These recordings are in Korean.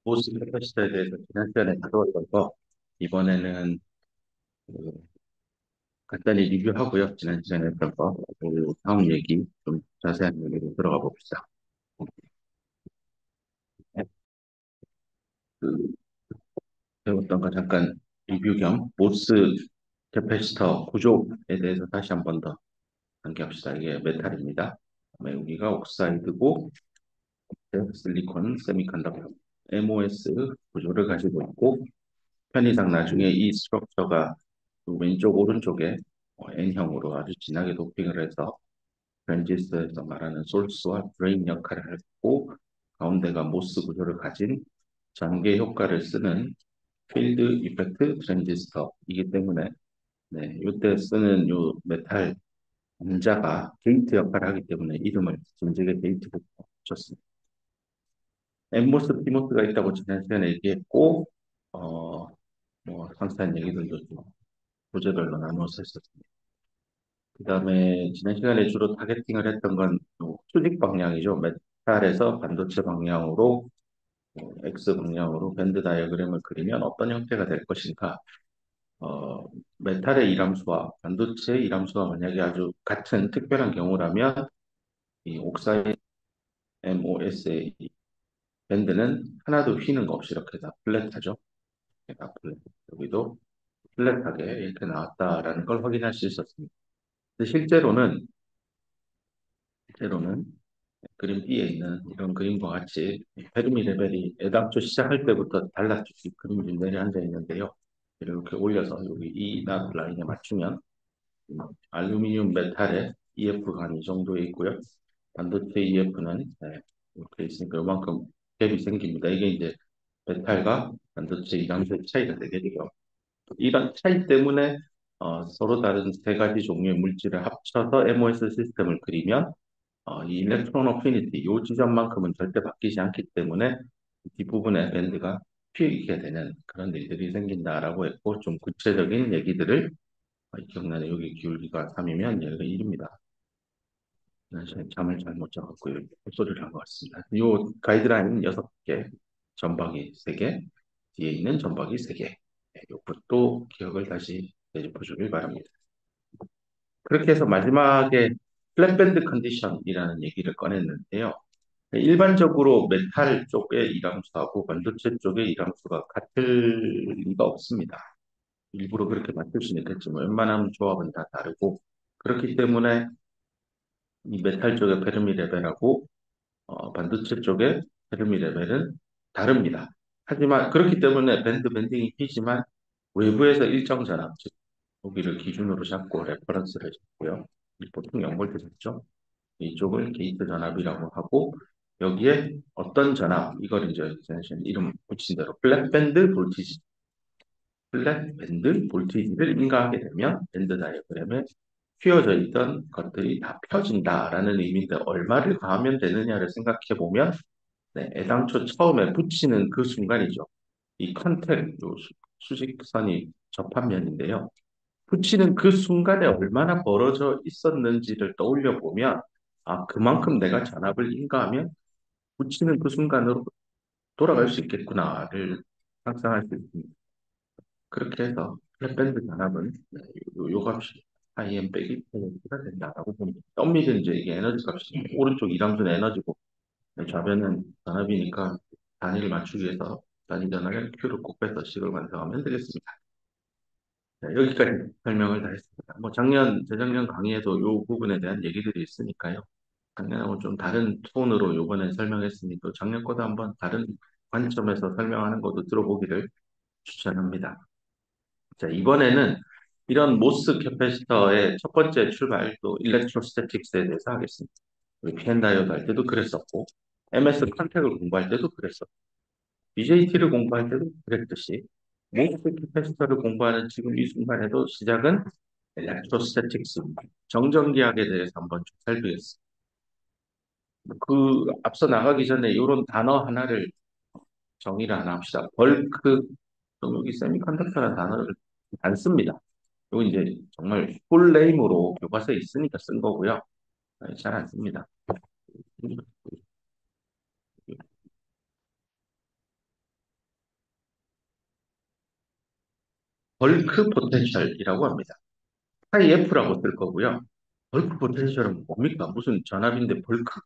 보스 캐패시터에 대해서 지난 시간에 다루었던 거, 이번에는 그 간단히 리뷰하고요. 지난 시간에 했던 거, 그리고 다음 얘기, 좀 자세한 얘기로 들어가 봅시다. 네, 그, 배웠던 거 잠깐 리뷰 겸 보스 캐패시터 구조에 대해서 다시 한 번 더 암기합시다. 이게 메탈입니다. 그다음에 여기가 옥사이드고, 실리콘, 세미컨덕터, MOS 구조를 가지고 있고, 편의상 나중에 이 스트럭처가 왼쪽 오른쪽에 N형으로 아주 진하게 도핑을 해서 트랜지스터에서 말하는 소스와 드레인 역할을 하고, 가운데가 모스 구조를 가진 전개 효과를 쓰는 필드 이펙트 트랜지스터이기 때문에, 네, 이때 쓰는 요 메탈 분자가 게이트 역할을 하기 때문에 이름을 진직의 게이트부터 줬습니다. 엠모스, 피모스가 있다고 지난 시간에 얘기했고, 어, 뭐 상세한 얘기들도 좀 부제별로 나누어서 했었습니다. 그 다음에 지난 시간에 주로 타겟팅을 했던 건 수직 방향이죠. 메탈에서 반도체 방향으로, X 방향으로 밴드 다이어그램을 그리면 어떤 형태가 될 것인가. 어, 메탈의 이람수와 반도체의 이람수가 만약에 아주 같은 특별한 경우라면 이 옥사이드 MOS의 이 밴드는 하나도 휘는 거 없이 이렇게 다 플랫하죠. 다 플랫. 여기도 플랫하게 이렇게 나왔다라는 걸 확인할 수 있었습니다. 근데 실제로는 그림 B에 있는 이런 그림과 같이 페르미 레벨이 애당초 시작할 때부터 달랐죠. 이 그림이 좀 내려앉아 있는데요. 이렇게 올려서 여기 이 나트 라인에 맞추면 알루미늄 메탈의 EF가 한 이 정도에 있고요. 반도체 EF는 이렇게 있으니까 이만큼 갭이 생깁니다. 이게 이제 메탈과 반도체 이감수의 차이가 되게 돼요. 이런 차이 때문에 서로 다른 세 가지 종류의 물질을 합쳐서 MOS 시스템을 그리면 이 일렉트론 어피니티, 이 지점만큼은 절대 바뀌지 않기 때문에 뒷부분에 밴드가 휘게 되는 그런 일들이 생긴다라고 했고, 좀 구체적인 얘기들을 기억나네. 여기 기울기가 3이면 여기가 1입니다. 잠을 잘 못 자갖고 헛소리를 한 것 같습니다. 이 가이드라인 6개, 전박이 3개, 뒤에 있는 전박이 3개. 이것도 기억을 다시 되짚어 주길 바랍니다. 그렇게 해서 마지막에 플랫밴드 컨디션이라는 얘기를 꺼냈는데요. 일반적으로 메탈 쪽의 이람수하고 반도체 쪽의 이람수가 같을 리가 없습니다. 일부러 그렇게 맞출 수는 있겠지만 웬만하면 조합은 다 다르고, 그렇기 때문에 이 메탈 쪽의 페르미 레벨하고 반도체 쪽의 페르미 레벨은 다릅니다. 하지만 그렇기 때문에 밴드 밴딩이 끼지만 외부에서 일정 전압, 즉 여기를 기준으로 잡고 레퍼런스를 잡고요. 보통 0볼트 잡죠. 이쪽을 게이트 전압이라고 하고, 여기에 어떤 전압, 이걸 이제 이름 붙인 대로 플랫 밴드 볼티지를 인가하게 되면 밴드 다이어그램에 휘어져 있던 것들이 다 펴진다라는 의미인데, 얼마를 가하면 되느냐를 생각해 보면, 네, 애당초 처음에 붙이는 그 순간이죠. 이 컨택, 요 수직선이 접합면인데요. 붙이는 그 순간에 얼마나 벌어져 있었는지를 떠올려 보면, 아, 그만큼 내가 전압을 인가하면 붙이는 그 순간으로 돌아갈 수 있겠구나를 상상할 수 있습니다. 그렇게 해서 플랫밴드 전압은 네, 요 값이 IM 빼기 가 된다라고 봅니다. 엄밀히 이제 이게 에너지 값이 오른쪽 이람수는 에너지고 좌변은 전압이니까 단위를 맞추기 위해서 단위 전압을 Q를 꼭 빼서 식을 완성하면 되겠습니다. 네, 여기까지 설명을 다 했습니다. 뭐 재작년 강의에도 이 부분에 대한 얘기들이 있으니까요. 작년하고 좀 다른 톤으로 요번에 설명했으니 또 작년 거도 한번 다른 관점에서 설명하는 것도 들어보기를 추천합니다. 자, 이번에는 이런 모스 캐패시터의 첫 번째 출발, 또 일렉트로스태틱스에 대해서 하겠습니다. 우리 p 다이오드 할 때도 그랬었고, MS 컨택을 공부할 때도 그랬었고, BJT를 공부할 때도 그랬듯이, 모스 캐패시터를 공부하는 지금 이 순간에도 시작은 일렉트로스태틱스, 정전기학에 대해서 한번 좀 살피겠습니다. 그 앞서 나가기 전에 이런 단어 하나를 정의를 하나 합시다. 벌크, 또 여기 세미컨덕터라는 단어를 안 씁니다. 이거 이제 정말 풀네임으로 교과서에 있으니까 쓴 거고요. 잘 안 씁니다. 벌크 포텐셜이라고 합니다. IF라고 쓸 거고요. 벌크 포텐셜은 뭡니까? 무슨 전압인데 벌크?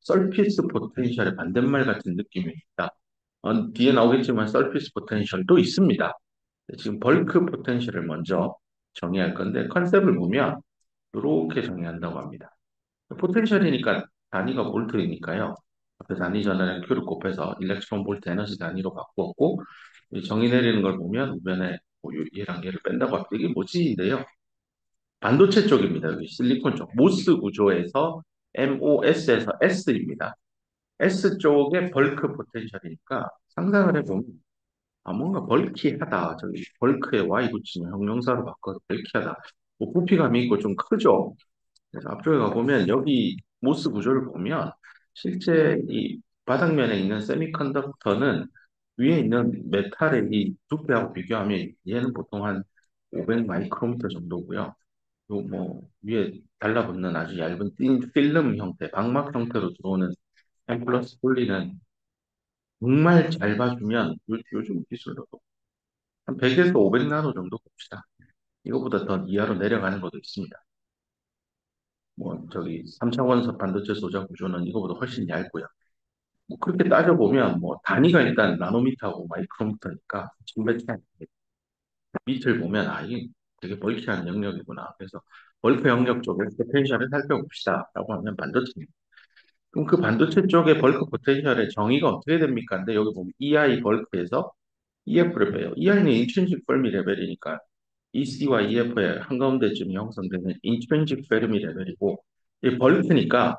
서피스 포텐셜의 반대말 같은 느낌이 있다. 뒤에 나오겠지만 서피스 포텐셜도 있습니다. 지금 벌크 포텐셜을 먼저 정의할 건데 컨셉을 보면 이렇게 정의한다고 합니다. 포텐셜이니까 단위가 볼트이니까요. 앞에 단위 전환의 Q를 곱해서 일렉트론 볼트 에너지 단위로 바꾸었고 이 정의 내리는 걸 보면 우변에 뭐 얘랑 얘를 뺀다고 합니다. 이게 뭐지인데요. 반도체 쪽입니다. 여기 실리콘 쪽. 모스 구조에서 MOS에서 S입니다. S 쪽에 벌크 포텐셜이니까 상상을 해보면 뭔가 벌키하다. 저기 벌크에 Y 붙이면 형용사로 바꿔서 벌키하다. 뭐 부피감이 있고 좀 크죠. 그래서 앞쪽에 가보면 여기 모스 구조를 보면 실제 이 바닥면에 있는 세미컨덕터는 위에 있는 메탈의 이 두께하고 비교하면 얘는 보통 한 500 마이크로미터 정도고요. 요 뭐 위에 달라붙는 아주 얇은 틴 필름 형태, 방막 형태로 들어오는 앰플러스 분리는 정말 잘 봐주면 요즘 기술로도 한 100에서 500 나노 정도 봅시다. 이거보다 더 이하로 내려가는 것도 있습니다. 뭐 저기 3차원석 반도체 소자 구조는 이거보다 훨씬 얇고요. 뭐 그렇게 따져보면 뭐 단위가 일단 나노미터하고 마이크로미터니까 천배 차이. 밑을 보면 이게 되게 벌크한 영역이구나. 그래서 벌크 영역 쪽에 포텐셜을 살펴봅시다라고 하면 반도체입니다. 그럼 그 반도체 쪽의 벌크 포텐셜의 정의가 어떻게 됩니까? 근데 여기 보면 EI 벌크에서 EF를 빼요. EI는 인트rinsic fermi 레벨이니까 EC와 EF의 한가운데쯤 형성되는 intrinsic fermi 레벨이고 이 벌크니까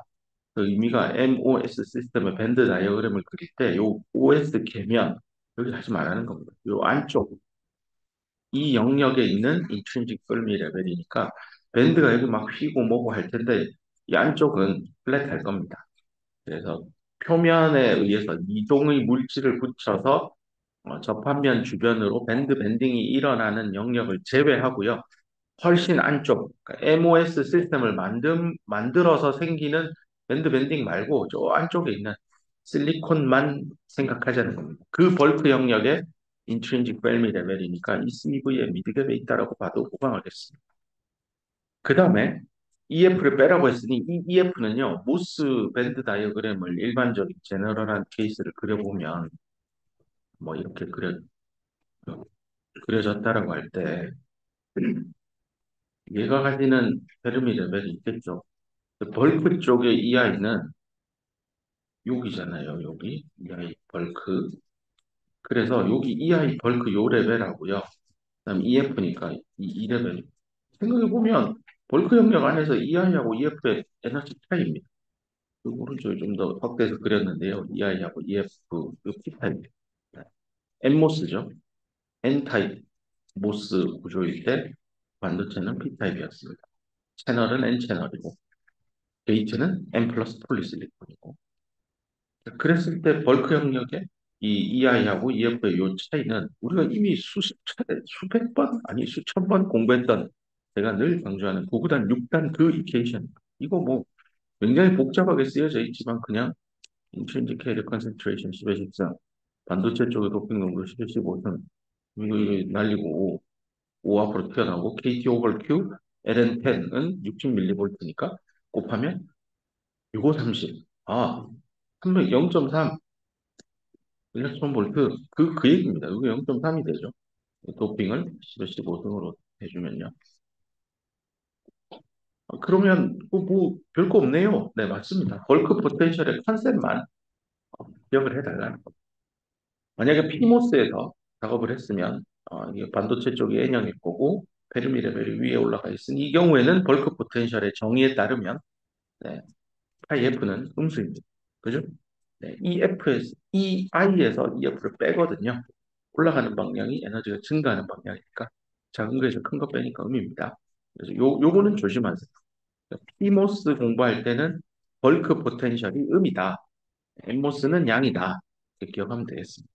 그 의미가 MOS 시스템의 밴드 다이어그램을 그릴 때 요 OS 계면 여기 다시 말하는 겁니다. 요 안쪽 이 영역에 있는 intrinsic fermi 레벨이니까 밴드가 여기 막 휘고 뭐고 할 텐데 이 안쪽은 플랫할 겁니다. 그래서 표면에 의해서 이동의 물질을 붙여서 접합면 주변으로 밴드 밴딩이 일어나는 영역을 제외하고요. 훨씬 안쪽, 그러니까 MOS 시스템을 만들어서 생기는 밴드 밴딩 말고 저 안쪽에 있는 실리콘만 생각하자는 겁니다. 그 벌크 영역에 인트린직 펠미 레벨이니까 이 CV에 미드갭에 있다라고 봐도 무방하겠습니다. 그 다음에 EF를 빼라고 했으니 이 EF는요, 모스 밴드 다이어그램을 일반적인 제너럴한 케이스를 그려보면 뭐 이렇게 그려졌다라고 할 때 얘가 가지는 페르미 레벨이 있겠죠. 벌크 쪽의 EI는 여기잖아요. 여기 EI 벌크. 그래서 여기 EI 벌크 요 레벨하고요. 그다음 EF니까 이 레벨. 생각해 보면 벌크 영역 안에서 EI하고 EF의 에너지 차이입니다. 그 오른쪽에 좀 더 확대해서 그렸는데요. EI하고 EF 그 P타입. N모스죠. N타입 모스 구조일 때 반도체는 P타입이었습니다. 채널은 N채널이고 게이트는 N 플러스 폴리실리콘이고 그랬을 때 벌크 영역에 이 EI하고 EF의 요 차이는 우리가 이미 수십 차례, 수백 번, 아니 수천 번 공부했던 제가 늘 강조하는 구구단 6단 그 이케이션. 이거 뭐 굉장히 복잡하게 쓰여져 있지만 그냥 intrinsic head concentration 10의 13, 반도체 쪽에 도핑 농도 10의 15등, 이거 날리고 5 앞으로 튀어나오고 KT over Q, LN10은 60mV니까 곱하면 65, 30. 0.3 일렉트론 볼트 그 얘기입니다. 이거 0.3이 되죠. 도핑을 10에 15등으로 해주면요. 그러면 뭐 별거 없네요. 네, 맞습니다. 벌크 포텐셜의 컨셉만 기억을 해달라는 겁니다. 만약에 피모스에서 작업을 했으면 이게 반도체 쪽이 N형일 거고 페르미 레벨이 위에 올라가 있으니 이 경우에는 벌크 포텐셜의 정의에 따르면 네, 파이 F는 음수입니다. 그죠? 네, EF에서, EI에서 EF를 빼거든요. 올라가는 방향이 에너지가 증가하는 방향이니까 작은 거에서 큰 거 빼니까 음입니다. 그래서 요거는 조심하세요. PMOS 공부할 때는 벌크 포텐셜이 음이다. NMOS는 양이다. 이렇게 기억하면 되겠습니다.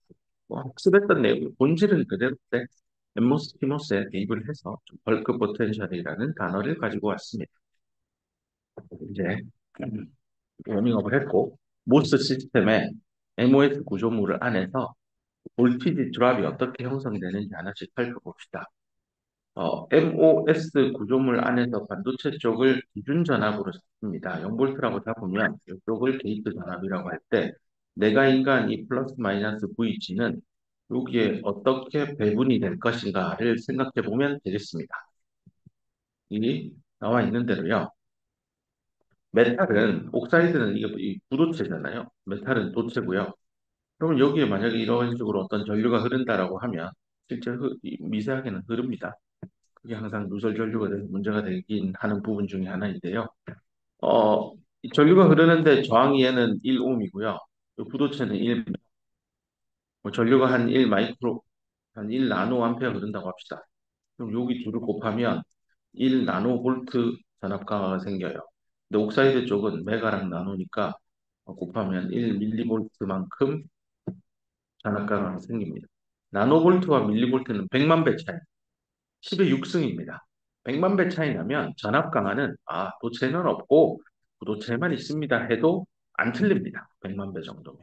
뭐 학습했던 내용, 본질은 그대로인데 NMOS, PMOS에 대입을 해서 좀 벌크 포텐셜이라는 단어를 가지고 왔습니다. 이제 워밍업을 했고 모스 시스템의 MOS 구조물 안에서 볼티지 드랍이 어떻게 형성되는지 하나씩 살펴봅시다. MOS 구조물 안에서 반도체 쪽을 기준 전압으로 잡습니다. 0볼트라고 잡으면 이쪽을 게이트 전압이라고 할 때 내가 인간 이 플러스 마이너스 VG는 여기에 어떻게 배분이 될 것인가를 생각해 보면 되겠습니다. 이 나와 있는 대로요. 메탈은 옥사이드는 이게 이 부도체잖아요. 메탈은 도체고요. 그러면 여기에 만약에 이런 식으로 어떤 전류가 흐른다라고 하면 실제 미세하게는 흐릅니다. 그게 항상 누설 전류가 돼서 문제가 되긴 하는 부분 중에 하나인데요. 이 전류가 흐르는데 저항이 는 1옴이고요. 부도체는 1, 뭐 전류가 한 1 마이크로, 한 1 나노 암페어 흐른다고 합시다. 그럼 여기 둘을 곱하면 1 나노 볼트 전압 강화가 생겨요. 근데 옥사이드 쪽은 메가랑 나노니까 곱하면 1 밀리볼트만큼 전압 강화가 생깁니다. 나노볼트와 밀리볼트는 100만 배 차이, 10의 6승입니다. 100만 배 차이 나면 전압 강화는 도체는 없고 부도체만 있습니다 해도 안 틀립니다. 100만 배 정도면.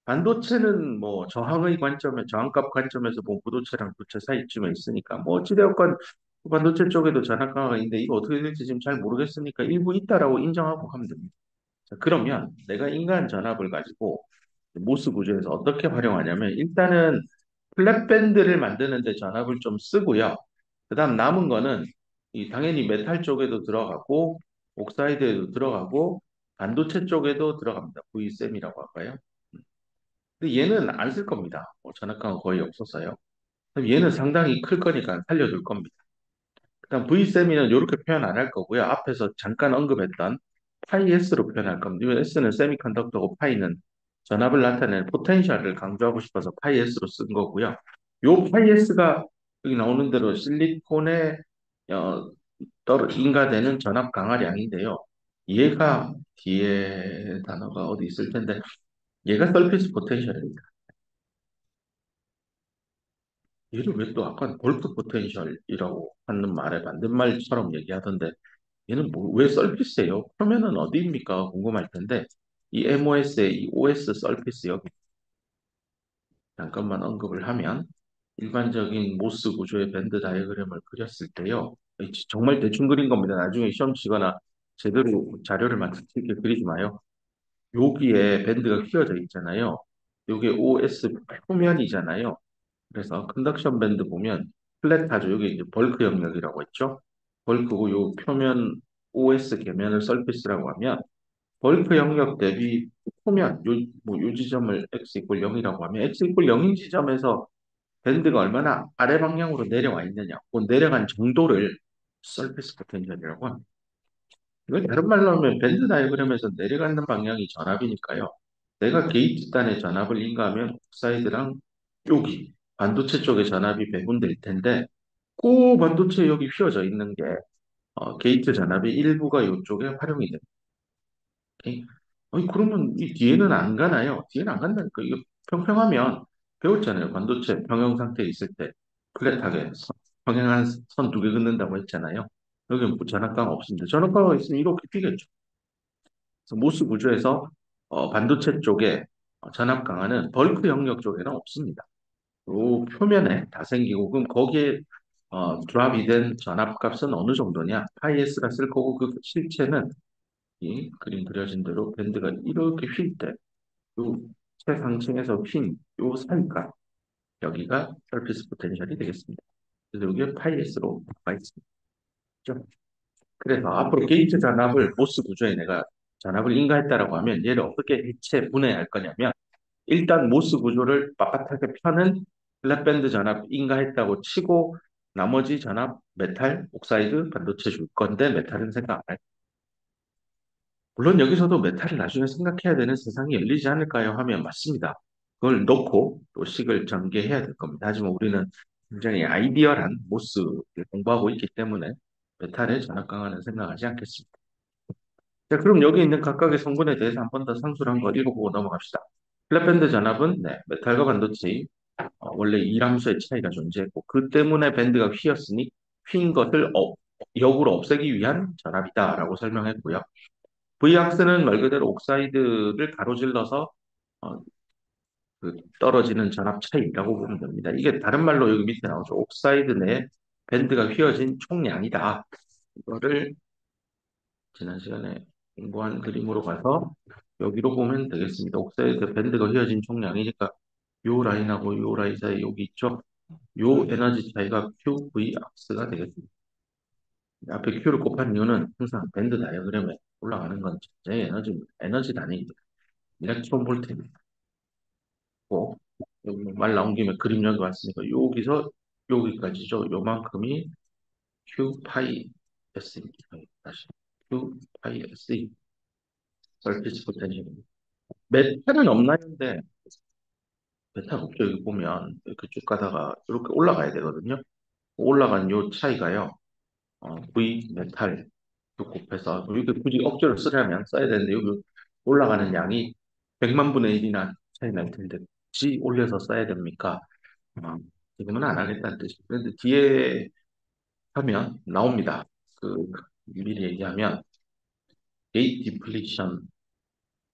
반도체는 뭐 저항값 관점에서 보면 부도체랑 도체 사이쯤에 있으니까 뭐 어찌되었건 반도체 쪽에도 전압 강화가 있는데 이거 어떻게 될지 지금 잘 모르겠으니까 일부 있다라고 인정하고 하면 됩니다. 자, 그러면 내가 인간 전압을 가지고 모스 구조에서 어떻게 활용하냐면 일단은 플랫밴드를 만드는데 전압을 좀 쓰고요. 그다음 남은 거는 당연히 메탈 쪽에도 들어가고 옥사이드에도 들어가고 반도체 쪽에도 들어갑니다. VSM이라고 할까요? 근데 얘는 안 쓸 겁니다. 전압강은 거의 없었어요. 그럼 얘는 상당히 클 거니까 살려둘 겁니다. 그다음 VSM이는 이렇게 표현 안 할 거고요. 앞에서 잠깐 언급했던 파이 S로 표현할 겁니다. 이 S는 세미컨덕터고 파이는 전압을 나타내는 포텐셜을 강조하고 싶어서 파이 S로 쓴 거고요. 요 파이 S가 여기 나오는 대로 실리콘에 어, 인가되는 전압 강화량인데요. 얘가 뒤에 단어가 어디 있을 텐데 얘가 서피스 포텐셜입니다. 얘를 왜 또 아까 볼트 포텐셜이라고 하는 말에 맞는 말처럼 얘기하던데 얘는 왜 서피스예요? 표면은 어디입니까? 궁금할 텐데 이 MOS의 이 OS 서피스 여기 잠깐만 언급을 하면 일반적인 모스 구조의 밴드 다이어그램을 그렸을 때요. 정말 대충 그린 겁니다. 나중에 시험 치거나 제대로 자료를 만들 때 이렇게 그리지 마요. 여기에 밴드가 휘어져 있잖아요. 이게 OS 표면이잖아요. 그래서 컨덕션 밴드 보면 플랫하죠. 여기 이제 벌크 영역이라고 했죠. 벌크고 요 표면 OS 계면을 서피스라고 하면 벌크 영역 대비 표면 요 지점을 x 이퀄 0이라고 하면 x 이퀄 0인 지점에서 밴드가 얼마나 아래 방향으로 내려와 있느냐, 그 내려간 정도를 서피스 포텐셜이라고 합니다. 이걸 다른 말로 하면 밴드 다이어그램에서 내려가는 방향이 전압이니까요. 내가 게이트 단의 전압을 인가하면 옥사이드랑 여기 반도체 쪽의 전압이 배분될 텐데 그 반도체 여기 휘어져 있는 게 게이트 전압의 일부가 이쪽에 활용이 됩니다. 오케이? 아니, 그러면 이 뒤에는 안 가나요? 뒤에는 안 간다니까. 이거 평평하면 배웠잖아요. 반도체 평형 상태에 있을 때 플랫하게 평행한 선 두 개 긋는다고 했잖아요. 여기는 뭐 전압감 없습니다. 전압감가 있으면 이렇게 뛰겠죠. 그래서 모스 구조에서 반도체 쪽에 전압 강화는 벌크 영역 쪽에는 없습니다. 요 표면에 다 생기고 그럼 거기에 드랍이 된 전압값은 어느 정도냐? 파이S가 쓸 거고 그 실체는 이 그림 그려진 대로 밴드가 이렇게 휠 때, 요 최상층에서 휜 요 사이가 여기가 서피스 포텐셜이 되겠습니다. 그래서 여기에 파이S로 나와 있습니다. 그죠? 그래서 앞으로 게이트 전압을 모스 구조에 내가 전압을 인가했다라고 하면 얘를 어떻게 해체 분해할 거냐면 일단 모스 구조를 빳빳하게 펴는 플랫밴드 전압 인가했다고 치고 나머지 전압 메탈, 옥사이드, 반도체 줄 건데 메탈은 생각 안 할. 물론 여기서도 메탈을 나중에 생각해야 되는 세상이 열리지 않을까요? 하면 맞습니다. 그걸 놓고 또 식을 전개해야 될 겁니다. 하지만 우리는 굉장히 아이디얼한 모스를 공부하고 있기 때문에 메탈의 전압 강화는 생각하지 않겠습니다. 자, 그럼 여기 있는 각각의 성분에 대해서 한 번 더 상수를 한번 읽어보고 넘어갑시다. 플랫밴드 전압은 메탈과 반도체 원래 이람수의 차이가 존재했고 그 때문에 밴드가 휘었으니 휜 것을 역으로 없애기 위한 전압이다라고 설명했고요. V악스는 말 그대로 옥사이드를 가로질러서 어, 떨어지는 전압 차이라고 보면 됩니다. 이게 다른 말로 여기 밑에 나오죠. 옥사이드 내 밴드가 휘어진 총량이다. 이거를 지난 시간에 공부한 그림으로 가서 여기로 보면 되겠습니다. 옥사이드 밴드가 휘어진 총량이니까 요 라인하고 요 라인 사이 여기 있죠? 요 에너지 차이가 QVX가 되겠습니다. 앞에 Q를 곱한 이유는 항상 밴드 다이어그램에 올라가는 건 전자의 에너지 단위입니다. 일렉트론 볼트입니다. 꼭 여기 말 나온 김에 그림 여기 왔으니까 여기서 여기까지죠. 요만큼이 Q 파이 S입니다. 다시 Q 파이 S 서피스 포텐셜입니다. 메탈은 없나요?인데 메탈 없죠. 여기 보면 이렇게 쭉 가다가 이렇게 올라가야 되거든요. 올라간 요 차이가요. V 메탈 곱해서 이렇게 굳이 억지로 쓰려면 써야 되는데 여기 올라가는 양이 100만 분의 1이나 차이 날 텐데 굳이 올려서 써야 됩니까? 어, 지금은 안 하겠다는 뜻이에요. 그런데 뒤에 하면 나옵니다. 그 미리 얘기하면 게이트 디플리션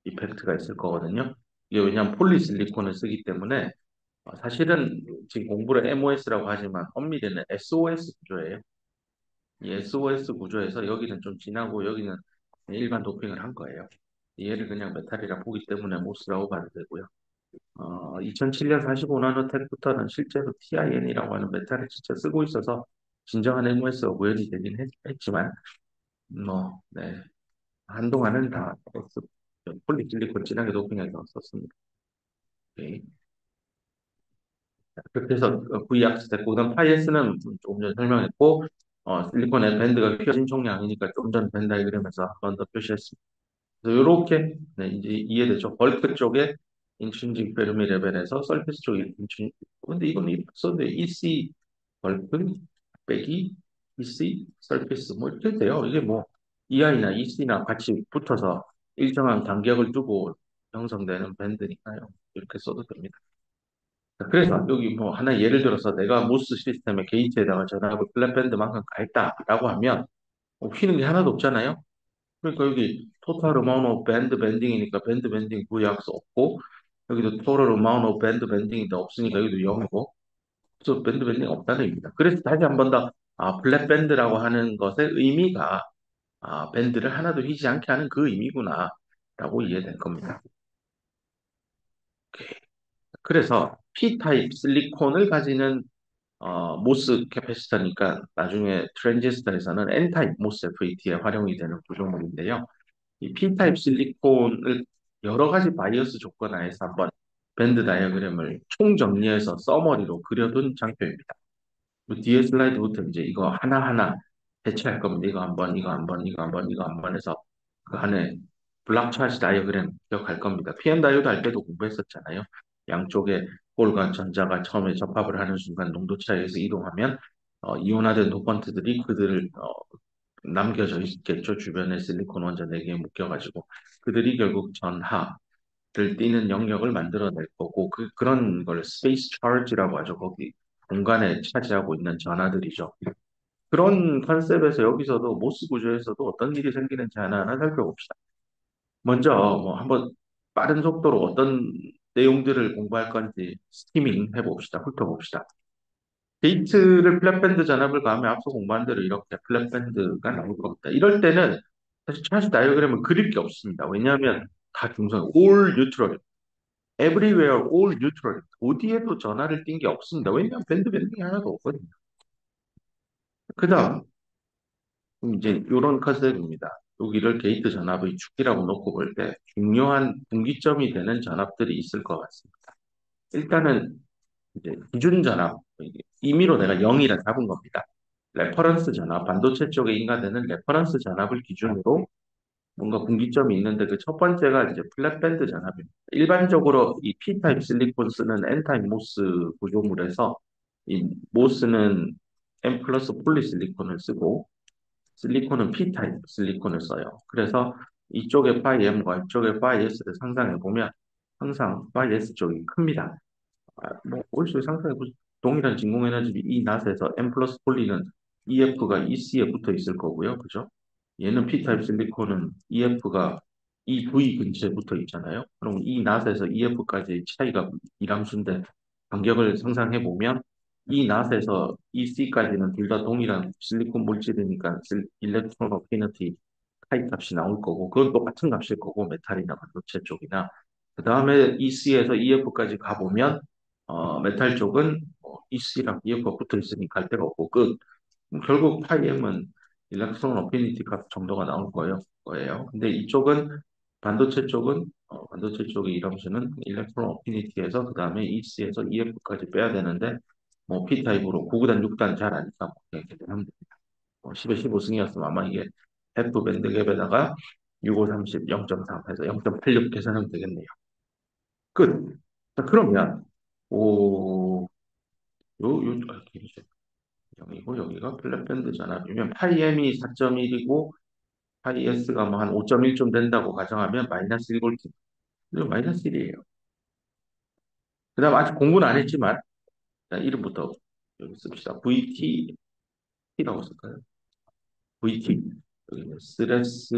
이펙트가 있을 거거든요. 이게 왜냐하면 폴리실리콘을 쓰기 때문에 사실은 지금 공부를 MOS라고 하지만 엄밀히는 SOS 구조예요. 이 SOS 구조에서 여기는 좀 진하고 여기는 일반 도핑을 한 거예요. 얘를 그냥 메탈이라 보기 때문에 모스라고 봐도 되고요. 2007년 45나노텍부터는 실제로 TIN이라고 하는 메탈을 진짜 쓰고 있어서 진정한 MOS가 구현이 되긴 했지만 네. 한동안은 다 폴리실리콘 진하게 도핑해서 썼습니다. 오케이. 그렇게 해서 V약스 됐고 그다음 파이에스는 조금 전에 설명했고 실리콘의 밴드가 휘어진 총량이니까 좀 전에 밴 다이그램에서 한 번 더 표시했습니다. 그래서 이렇게 네, 이제 이해되죠. 벌크 쪽에 인트린직 페르미 레벨에서 서피스 쪽에 인트린직 근데 이건 썼는데 EC 벌크 빼기 EC 서피스 뭐 이렇게 돼요. 이게 뭐 EI나 EC나 같이 붙어서 일정한 간격을 두고 형성되는 밴드니까요. 이렇게 써도 됩니다. 그래서 여기 뭐 하나 예를 들어서 내가 모스 시스템의 게이트에다가 전압을 플랫밴드만큼 가했다라고 하면 휘는 게 하나도 없잖아요. 그러니까 여기 토탈 어마운트 오브 밴드 밴딩이니까 밴드 밴딩 구약수 없고 여기도 토탈 어마운트 오브 밴드 밴딩인데 없으니까 여기도 0이고 그래서 밴드 밴딩 없다는 얘기입니다. 그래서 다시 한 번 더 플랫 밴드라고 하는 것의 의미가 밴드를 하나도 휘지 않게 하는 그 의미구나 라고 이해될 겁니다. 그래서 P-타입 실리콘을 가지는 모스 캐패시터니까 나중에 트랜지스터에서는 N-타입 모스 FET에 활용이 되는 구조물인데요. 이 P-타입 실리콘을 여러 가지 바이어스 조건 하에서 한번 밴드 다이어그램을 총정리해서 서머리로 그려둔 장표입니다. 그 뒤에 슬라이드부터 이제 이거 하나하나 대체할 겁니다. 이거 한 번, 이거 한 번, 이거 한 번, 이거 한 번 해서 그 안에 블락 차지 다이어그램 기억할 겁니다. PM 다이오드 할 때도 공부했었잖아요. 양쪽에 홀과 전자가 처음에 접합을 하는 순간 농도 차이에서 이동하면 이온화된 도펀트들이 그들을 남겨져 있겠죠. 주변에 실리콘 원자 4개에 묶여가지고 그들이 결국 전하를 띠는 영역을 만들어낼 거고 그런 걸 스페이스 차지라고 하죠. 거기 공간에 차지하고 있는 전하들이죠. 그런 컨셉에서 여기서도 모스 구조에서도 어떤 일이 생기는지 하나하나 살펴봅시다. 먼저 뭐 한번 빠른 속도로 어떤 내용들을 공부할 건지 스키밍 해봅시다. 훑어봅시다. 게이트를 플랫밴드 전압을 가하면 앞서 공부한 대로 이렇게 플랫밴드가 나올 겁니다. 이럴 때는 사실 차시 다이어그램을 그릴 게 없습니다. 왜냐하면 다 중성, all neutral, everywhere all neutral. 어디에도 전하를 띈 게 없습니다. 왜냐하면 밴드 밴딩이 하나도 없거든요. 그 다음, 이제 이런 컨셉입니다. 여기를 게이트 전압의 축이라고 놓고 볼 때 중요한 분기점이 되는 전압들이 있을 것 같습니다. 일단은 이제 기준 전압, 임의로 내가 0이라 잡은 겁니다. 레퍼런스 전압, 반도체 쪽에 인가되는 레퍼런스 전압을 기준으로 뭔가 분기점이 있는데 그 첫 번째가 이제 플랫밴드 전압입니다. 일반적으로 이 P-타입 실리콘 쓰는 N-타입 모스 구조물에서 이 모스는 N 플러스 폴리실리콘을 쓰고 실리콘은 P-타입 실리콘을 써요. 그래서 이쪽에 파이 M과 이쪽에 파이 S를 상상해 보면 항상 파이 S 쪽이 큽니다. 뭐 올수 상상해 보시 동일한 진공 에너지 이 낫에서 M 플러스 폴리는 EF가 EC에 붙어 있을 거고요. 그죠? 얘는 P-타입 실리콘은 EF가 EV 근처에 붙어 있잖아요. 그럼 이 낫에서 EF까지의 차이가 이함수인데 간격을 상상해 보면 이 낫에서 이 C까지는 둘 다 동일한 실리콘 물질이니까 일렉트론 어피니티 타입 값이 나올 거고, 그건 똑같은 값일 거고, 메탈이나 반도체 쪽이나. 그 다음에 EC에서 EF까지 가보면, 메탈 쪽은 EC랑 EF가 붙어 있으니 갈 데가 없고, 결국 파이엠은 일렉트론 어피니티 값 정도가 나올 거예요. 근데 이쪽은 반도체 쪽은 반도체 쪽의 이람수는 일렉트론 어피니티에서 그 다음에 EC에서 EF까지 빼야 되는데 뭐 P타입으로 9구단 6단 잘 아니까 뭐 그냥 계산하면 됩니다. 10에 15승이었으면 아마 이게 F 밴드 갭에다가 65, 30, 0.3 해서 0.86 계산하면 되겠네요. 끝. 자, 그러면 오, 길이죠. 0이고 여기가 플랫밴드 전압이면 파이 M이 4.1이고 파이 S가 뭐 한 5.1좀 된다고 가정하면 마이너스 1볼트. 이거 마이너스 1이에요. 그 다음 아직 공부는 안 했지만 일단 이름부터 여기 씁시다. VT라고 쓸까요? VT. 여기는 스트레스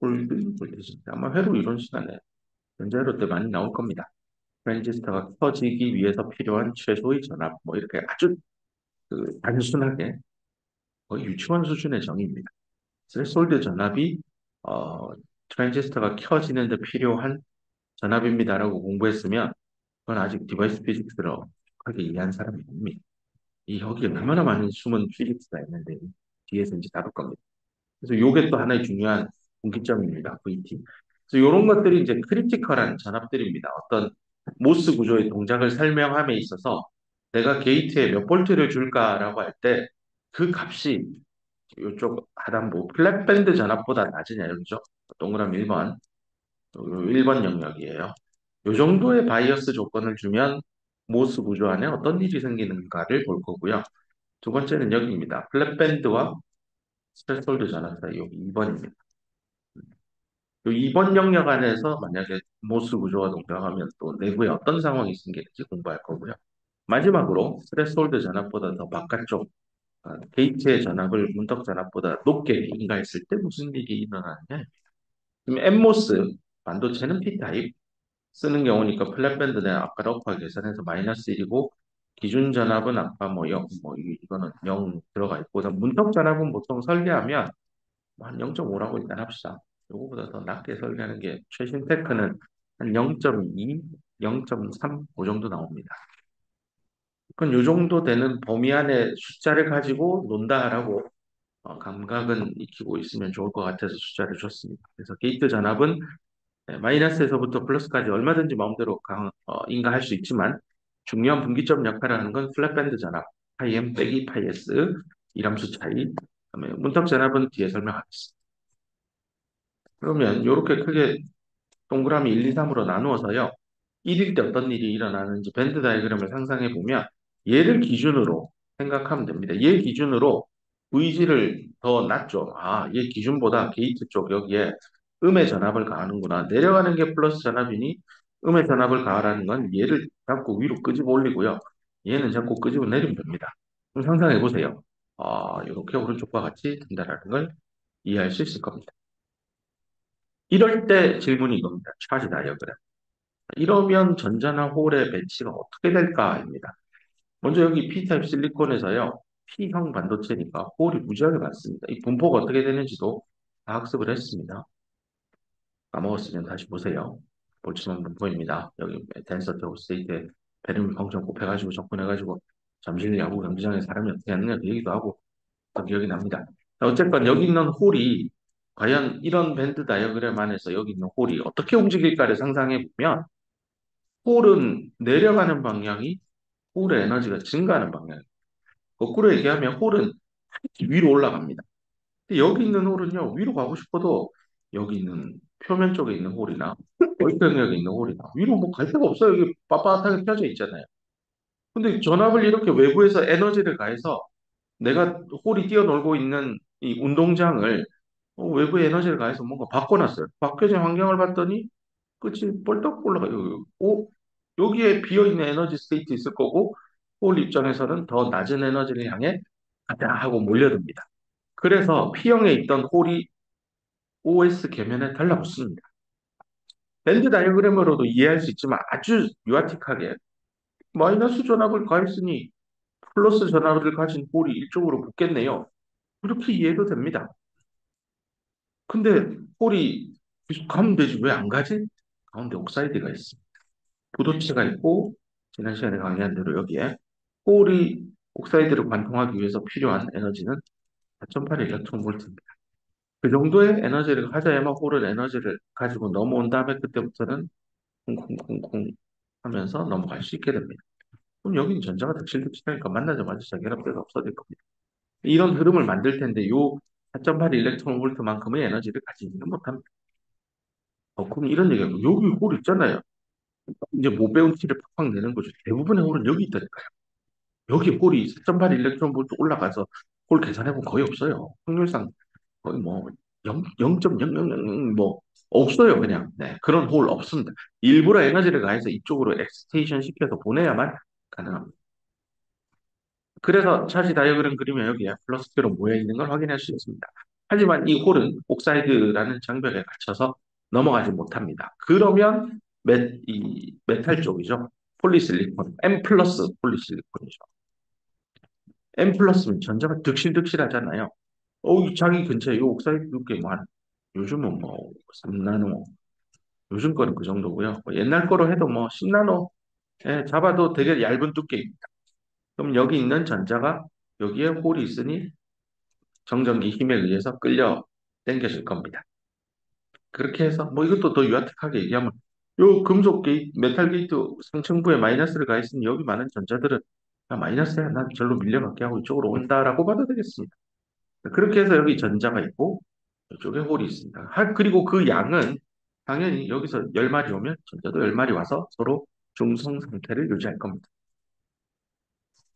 홀드 볼티지. 아마 회로 이론 시간에 전자회로 때 많이 나올 겁니다. 트랜지스터가 켜지기 위해서 필요한 최소의 전압. 뭐 이렇게 아주 단순하게 거의 유치원 수준의 정의입니다. 스레스홀드 전압이 어, 트랜지스터가 켜지는데 필요한 전압입니다라고 공부했으면 그건 아직 디바이스 피직스를 하게 이해한 사람이 아닙니다. 이 여기에 얼마나 많은 숨은 피직스가 있는데 뒤에서 이제 다룰 겁니다. 그래서 이게 또 하나의 중요한 분기점입니다. VT. 그래서 이런 것들이 이제 크리티컬한 전압들입니다. 어떤 모스 구조의 동작을 설명함에 있어서 내가 게이트에 몇 볼트를 줄까라고 할 때 그 값이 이쪽 하단부 플랫밴드 전압보다 낮으냐 여기죠. 동그라미 1번. 1번 영역이에요. 이 정도의 바이어스 조건을 주면 모스 구조 안에 어떤 일이 생기는가를 볼 거고요. 두 번째는 여기입니다. 플랫밴드와 스트레스홀드 전압 사이 여기 2번입니다. 이 2번 영역 안에서 만약에 모스 구조가 동작하면 또 내부에 어떤 상황이 생기는지 공부할 거고요. 마지막으로 스트레스홀드 전압보다 더 바깥쪽 게이트의 전압을 문턱 전압보다 높게 인가했을 때 무슨 일이 일어나느냐. 지금 엠모스 반도체는 P타입 쓰는 경우니까 플랫밴드 내가 아까 러프하게 계산해서 마이너스 1이고 기준 전압은 아까 뭐 0, 이거는 0 들어가 있고 그다음 문턱 전압은 보통 설계하면 한 0.5라고 일단 합시다. 요거보다 더 낮게 설계하는 게 최신 테크는 한 0.2, 0.3, 그 정도 나옵니다. 그건 요 정도 되는 범위 안에 숫자를 가지고 논다라고 감각은 익히고 있으면 좋을 것 같아서 숫자를 줬습니다. 그래서 게이트 전압은 마이너스에서부터 플러스까지 얼마든지 마음대로 인가할 수 있지만 중요한 분기점 역할을 하는 건 플랫밴드 전압, 파이 M 빼기 파이 S, 이함수 차이, 그다음에 문턱 전압은 뒤에 설명하겠습니다. 그러면 이렇게 크게 동그라미 1, 2, 3으로 나누어서요. 1일 때 어떤 일이 일어나는지 밴드 다이그램을 상상해 보면 얘를 기준으로 생각하면 됩니다. 얘 기준으로 VG를 더 낮죠. 아, 얘 기준보다 게이트 쪽 여기에 음의 전압을 가하는구나. 내려가는 게 플러스 전압이니 음의 전압을 가하라는 건 얘를 자꾸 위로 끄집어 올리고요. 얘는 자꾸 끄집어 내리면 됩니다. 그럼 상상해 보세요. 아, 이렇게 오른쪽과 같이 된다라는 걸 이해할 수 있을 겁니다. 이럴 때 질문이 이겁니다. 차지 다이어그램. 이러면 전자나 홀의 배치가 어떻게 될까입니다. 먼저 여기 P타입 실리콘에서요. P형 반도체니까 홀이 무지하게 많습니다. 이 분포가 어떻게 되는지도 다 학습을 했습니다. 까먹었으면 다시 보세요. 볼츠만 분포입니다. 여기 덴서티 오브 스테이트에 베르미 펑션 곱해가지고 접근해가지고 잠실 야구 경기장에 사람이 어떻게 하느냐 그 얘기도 하고 또 기억이 납니다. 어쨌건 여기 있는 홀이 과연 이런 밴드 다이어그램 안에서 여기 있는 홀이 어떻게 움직일까를 상상해 보면 홀은 내려가는 방향이 홀의 에너지가 증가하는 방향이에요. 거꾸로 얘기하면 홀은 위로 올라갑니다. 근데 여기 있는 홀은요, 위로 가고 싶어도 여기 있는 표면 쪽에 있는 홀이나 월평역에 있는 홀이나 위로 뭐 갈 데가 없어요. 여기 빳빳하게 펴져 있잖아요. 근데 전압을 이렇게 외부에서 에너지를 가해서 내가 홀이 뛰어놀고 있는 이 운동장을 외부에 에너지를 가해서 뭔가 바꿔놨어요. 바뀌어진 환경을 봤더니 끝이 뻘떡 올라가요. 여기에 비어있는 에너지 스테이트 있을 거고, 홀 입장에서는 더 낮은 에너지를 향해 가자 하고 몰려듭니다. 그래서 P형에 있던 홀이 OS 계면에 달라붙습니다. 밴드 다이어그램으로도 이해할 수 있지만 아주 유아틱하게 마이너스 전압을 가했으니 플러스 전압을 가진 홀이 이쪽으로 붙겠네요. 그렇게 이해도 됩니다. 근데 홀이 계속 가면 되지 왜 안 가지? 가운데 옥사이드가 있어. 부도체가 있고 지난 시간에 강의한 대로 여기에 홀이 옥사이드를 관통하기 위해서 필요한 에너지는 4.8 일렉트론볼트입니다. 그 정도의 에너지를 가져야만 홀은 에너지를 가지고 넘어온 다음에 그때부터는 쿵쿵쿵쿵 하면서 넘어갈 수 있게 됩니다. 그럼 여기는 전자가 득실득실하니까 만나자마자 자결합대가 없어질 겁니다. 이런 흐름을 만들 텐데 요 4.8 일렉트론 볼트만큼의 에너지를 가지지는 못합니다. 그럼 이런 얘기하고 여기 홀 있잖아요. 이제 못 배운 티를 팍팍 내는 거죠. 대부분의 홀은 여기 있다니까요. 여기 홀이 4.8 일렉트론 볼트 올라가서 홀 계산해보면 거의 없어요. 확률상 거의 뭐 0, 0.0000 뭐 없어요 그냥. 네, 그런 홀 없습니다. 일부러 에너지를 가해서 이쪽으로 엑스테이션 시켜서 보내야만 가능합니다. 그래서 차시 다이어그램 그리면 여기에 플러스 큐로 모여 있는 걸 확인할 수 있습니다. 하지만 이 홀은 옥사이드라는 장벽에 갇혀서 넘어가지 못합니다. 그러면 이 메탈 쪽이죠. 폴리실리콘, M 플러스 폴리실리콘이죠. M 플러스는 전자가 득실득실하잖아요. 이 자기 근처에 이 옥사이드 두께 뭐 요즘은 뭐 3나노, 요즘 거는 그 정도고요. 뭐 옛날 거로 해도 뭐 10나노에 잡아도 되게 얇은 두께입니다. 그럼 여기 있는 전자가 여기에 홀이 있으니 정전기 힘에 의해서 끌려 당겨질 겁니다. 그렇게 해서 뭐 이것도 더 유아틱하게 얘기하면 요 금속 게이트, 메탈 게이트 상층부에 마이너스를 가했으니 여기 많은 전자들은 야, 마이너스야. 난 절로 밀려갈게 하고 이쪽으로 온다라고 봐도 되겠습니다. 그렇게 해서 여기 전자가 있고 이쪽에 홀이 있습니다. 그리고 그 양은 당연히 여기서 10마리 오면 전자도 10마리 와서 서로 중성 상태를 유지할 겁니다.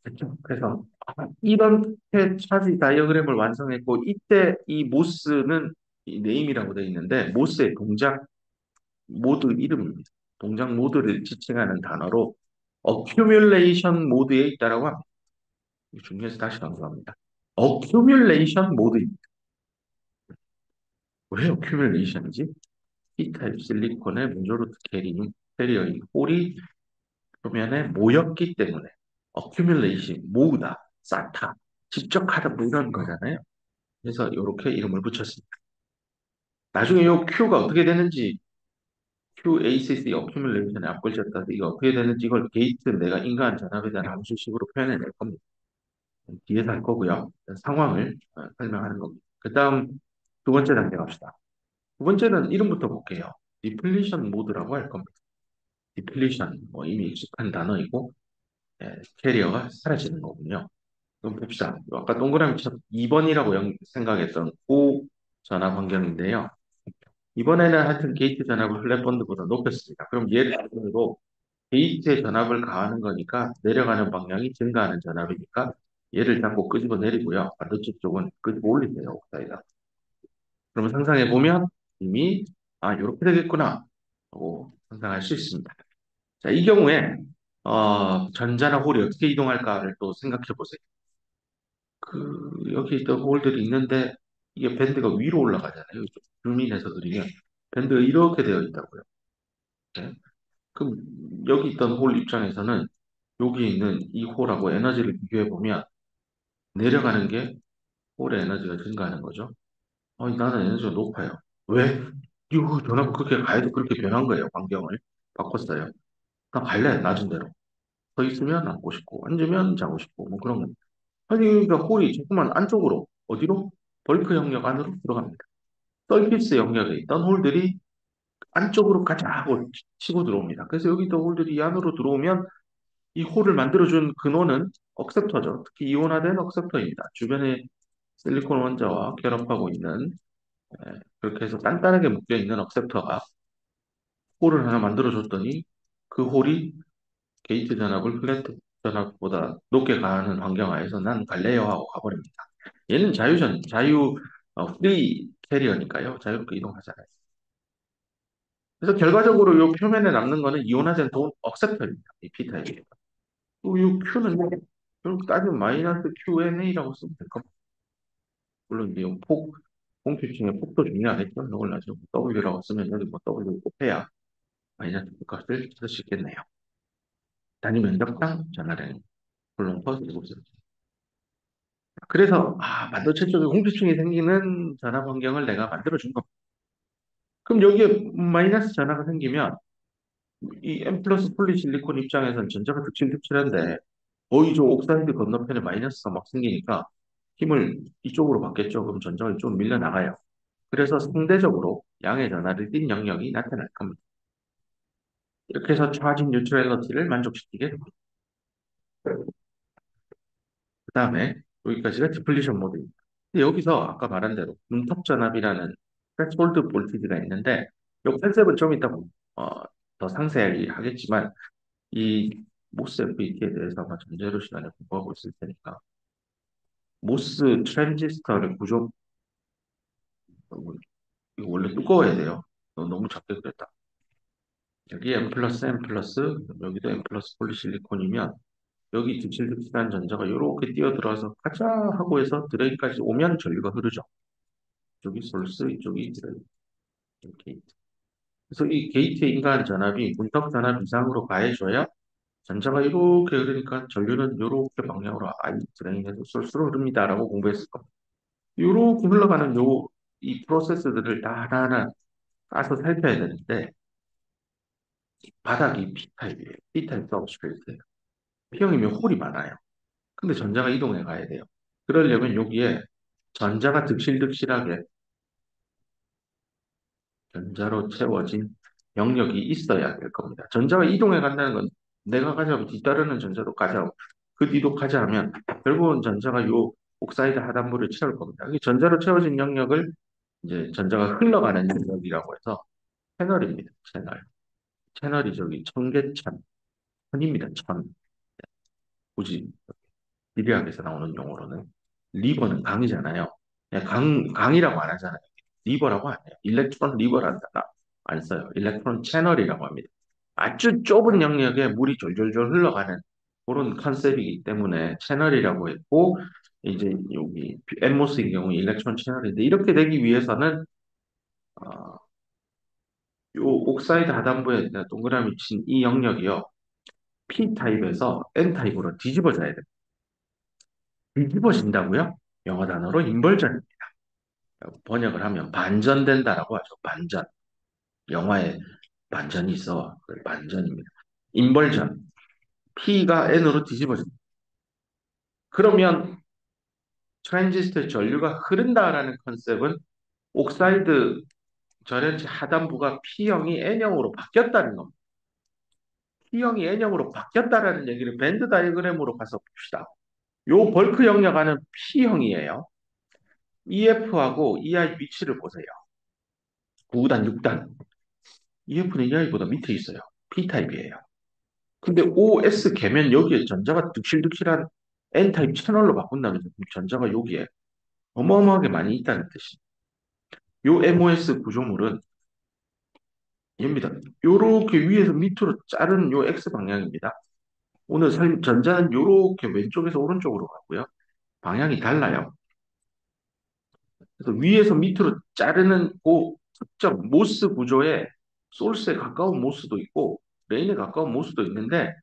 됐죠? 그래서 이런 차지 다이어그램을 완성했고 이때 이 모스는 이 네임이라고 되어 있는데 모스의 동작 모드 이름입니다. 동작 모드를 지칭하는 단어로 어큐뮬레이션 모드에 있다라고 합니다. 중요해서 다시 강조합니다. 어큐뮬레이션 모드입니다. 왜 어큐뮬레이션이지? P타입 실리콘의 문조르트 캐리어인 홀이 표면에 모였기 때문에 어큐뮬레이션 모으다, 쌓다, 집적하다 뭐 이런 거잖아요. 그래서 이렇게 이름을 붙였습니다. 나중에 이 Q가 어떻게 되는지 QACC 어큐뮬레이션에 앞걸쳤다. 이거 어떻게 되는지 이걸 게이트 내가 인간 전압에 대한 함수식으로 표현해낼 겁니다. 뒤에서 할 거고요. 상황을 설명하는 겁니다. 그 다음 두 번째 단계 갑시다. 두 번째는 이름부터 볼게요. 디플리션 모드라고 할 겁니다. 디플리션 뭐 이미 익숙한 단어이고 캐리어가 사라지는 거군요. 그럼 봅시다. 아까 동그라미 쳐 2번이라고 생각했던 고 전압 환경인데요. 이번에는 하여튼 게이트 전압을 플랫본드보다 높였습니다. 그럼 얘를 기준으로 게이트의 전압을 가하는 거니까 내려가는 방향이 증가하는 전압이니까 얘를 잡고 끄집어 내리고요. 반대쪽 쪽은 끄집어 올리세요. 옥사이드. 그러면 상상해 보면 이미 이렇게 되겠구나 하고 상상할 수 있습니다. 자, 이 경우에 전자나 홀이 어떻게 이동할까를 또 생각해 보세요. 여기 있던 홀들이 있는데 이게 밴드가 위로 올라가잖아요. 줌인해서 그리면 밴드가 이렇게 되어 있다고요. 네? 그럼 여기 있던 홀 입장에서는 여기 있는 이 홀하고 에너지를 비교해 보면 내려가는 게 홀의 에너지가 증가하는 거죠. 나는 에너지가 높아요. 왜? 이거 전압 그렇게 가야도 그렇게 변한 거예요. 환경을 바꿨어요. 나 갈래 낮은 대로. 서 있으면 앉고 싶고 앉으면 자고 싶고 뭐 그런 거. 아니 그러니까 홀이 조금만 안쪽으로 어디로? 벌크 영역 안으로 들어갑니다. 서피스 영역에 있던 홀들이 안쪽으로 가자 하고 치고 들어옵니다. 그래서 여기 있던 홀들이 이 안으로 들어오면 이 홀을 만들어준 근원은 억셉터죠. 특히 이온화된 억셉터입니다. 주변에 실리콘 원자와 결합하고 있는 그렇게 해서 단단하게 묶여 있는 억셉터가 홀을 하나 만들어줬더니 그 홀이 게이트 전압을 플래트 전압보다 높게 가는 환경하에서 난 갈래요 하고 가버립니다. 얘는 프리 캐리어니까요. 자유롭게 이동하잖아요. 그래서 결과적으로 이 표면에 남는 거는 이온화된 돈 억셉터입니다. 이 P타입이. 이 Q는 뭐, 결국 따지면 마이너스 QNA라고 쓰면 될 겁니다. 물론 이제 공식중에 폭도 중요하겠죠. 이걸 나중에 W라고 쓰면 여기 뭐 W 곱해야 마이너스 값을 찾을 수 있겠네요. 단위 면적당 전하량. 콜롬퍼스 7세. 그래서 반도체 쪽에 공기층이 생기는 전압 환경을 내가 만들어준 겁니다. 그럼 여기에 마이너스 전압가 생기면 이 M 플러스 폴리실리콘 입장에서는 전자가 득실득실한데 거의 저 옥사이드 건너편에 마이너스가 막 생기니까 힘을 이쪽으로 받겠죠. 그럼 전자가 이쪽으로 밀려나가요. 그래서 상대적으로 양의 전하를 띤 영역이 나타날 겁니다. 이렇게 해서 차징 뉴트럴러티를 만족시키게 됩니다. 그 다음에 여기까지가 디플리션 모드입니다. 근데 여기서 아까 말한 대로 문턱 전압이라는 threshold 볼티지가 있는데 이 컨셉은 좀 이따 어, 더 상세하게 하겠지만 이 모스 FET에 대해서 아마 전제로 시간에 공부하고 있을 테니까 모스 트랜지스터를 구조 이거 원래 두꺼워야 돼요. 너무 작게 그렸다. 여기 M 플러스 M 플러스 여기도 M 플러스 폴리실리콘이면 여기 득실득실한 전자가 이렇게 뛰어들어서 가자 하고 해서 드레인까지 오면 전류가 흐르죠. 이쪽이 솔스, 이쪽이 드레인, 이쪽 게이트. 그래서 이 게이트의 인간 전압이 문턱 전압 이상으로 가해줘야 전자가 이렇게 흐르니까 전류는 이렇게 방향으로 아이 드레인에서 솔스로 흐릅니다라고 공부했을 겁니다. 이렇게 흘러가는 이 프로세스들을 다 하나하나 까서 살펴야 되는데 바닥이 P타입이에요. P타입 서브스트레이트예요. P형이면 홀이 많아요. 근데 전자가 이동해 가야 돼요. 그러려면 여기에 전자가 득실득실하게 전자로 채워진 영역이 있어야 될 겁니다. 전자가 이동해 간다는 건 내가 가자고 뒤따르는 전자도 가자고 그 뒤도 가자 하면 결국은 전자가 요 옥사이드 하단부를 채울 겁니다. 이 전자로 채워진 영역을 이제 전자가 흘러가는 영역이라고 해서 채널입니다. 채널. 채널이 저기 청계천, 천입니다. 천. 굳이 미리학에서 나오는 용어로는 리버는 강이잖아요. 그냥 강이라고 안 하잖아요. 리버라고 안 해요. 일렉트론 리버라는 단어 안 써요. 일렉트론 채널이라고 합니다. 아주 좁은 영역에 물이 졸졸졸 흘러가는 그런 컨셉이기 때문에 채널이라고 했고 이제 여기 엠모스의 경우 일렉트론 채널인데 이렇게 되기 위해서는 어, 요 옥사이드 하단부에 동그라미 친 이 영역이요. P타입에서 N타입으로 뒤집어져야 돼요. 뒤집어진다고요? 영어 단어로 인벌전. 번역을 하면 반전된다라고 하죠. 반전. 영화에 반전이 있어. 반전입니다. 인벌전. P가 N으로 뒤집어진다. 그러면 트랜지스터의 전류가 흐른다라는 컨셉은 옥사이드 절연체 하단부가 P형이 N형으로 바뀌었다는 겁니다. P형이 N형으로 바뀌었다라는 얘기를 밴드 다이어그램으로 가서 봅시다. 요 벌크 영역 안은 P형이에요. EF하고 EI 위치를 보세요. 9단, 6단. EF는 EI보다 밑에 있어요. P타입이에요. 근데 OS 개면 여기에 전자가 득실득실한 N타입 채널로 바꾼다면서 전자가 여기에 어마어마하게 많이 있다는 뜻이. 요 MOS 구조물은 입니다. 요렇게 위에서 밑으로 자른 요 X 방향입니다. 오늘 전자는 요렇게 왼쪽에서 오른쪽으로 가고요. 방향이 달라요. 그래서 위에서 밑으로 자르는 그 특정 모스 구조에 소스에 가까운 모스도 있고 레인에 가까운 모스도 있는데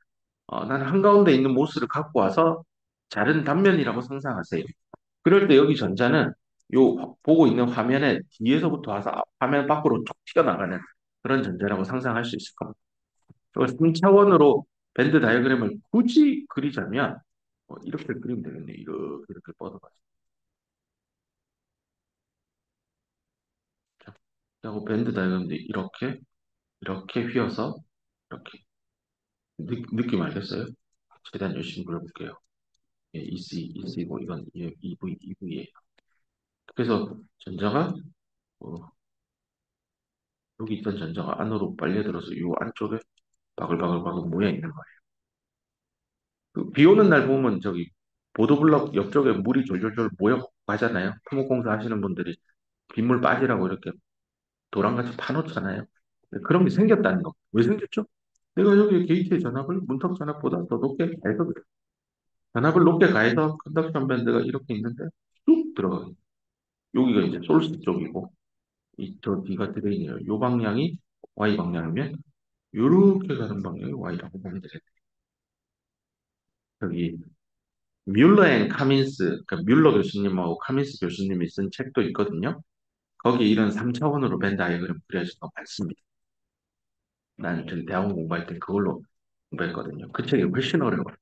나는 한가운데 있는 모스를 갖고 와서 자른 단면이라고 상상하세요. 그럴 때 여기 전자는 요 보고 있는 화면에 뒤에서부터 와서 화면 밖으로 쭉 튀어나가는 그런 전자라고 상상할 수 있을 겁니다. 그래서 3차원으로 밴드 다이어그램을 굳이 그리자면 이렇게 그리면 되겠네요. 이렇게 뻗어가지고. 그리고 밴드 다이어그램도 이렇게 휘어서 이렇게 느낌 알겠어요? 최대한 열심히 그려볼게요. 예, EC고 이건 EV예요. 그래서 전자가 여기 있던 전자가 안으로 빨려들어서 이 안쪽에 바글바글바글 모여 있는 거예요. 비 오는 날 보면 저기 보도블럭 옆쪽에 물이 졸졸졸 모여 가잖아요. 토목공사 하시는 분들이 빗물 빠지라고 이렇게 도랑같이 파놓잖아요. 그런 게 생겼다는 거. 왜 생겼죠? 내가 여기 게이트의 전압을 문턱 전압보다 더 높게 가해서 그래. 전압을 높게 가해서 컨덕션 밴드가 이렇게 있는데 쑥 들어가요. 여기가 이제 솔스 쪽이고 저 D가 드레인이에요. 요 방향이 Y 방향이면 요렇게 가는 방향이 Y라고 보면 되겠네요. 여기 뮬러 앤 카민스, 그러니까 뮬러 교수님하고 카민스 교수님이 쓴 책도 있거든요. 거기 이런 3차원으로 벤 다이어그램 그려서 많습니다. 난 전 대학원 공부할 때 그걸로 공부했거든요. 그 책이 훨씬 어려워요.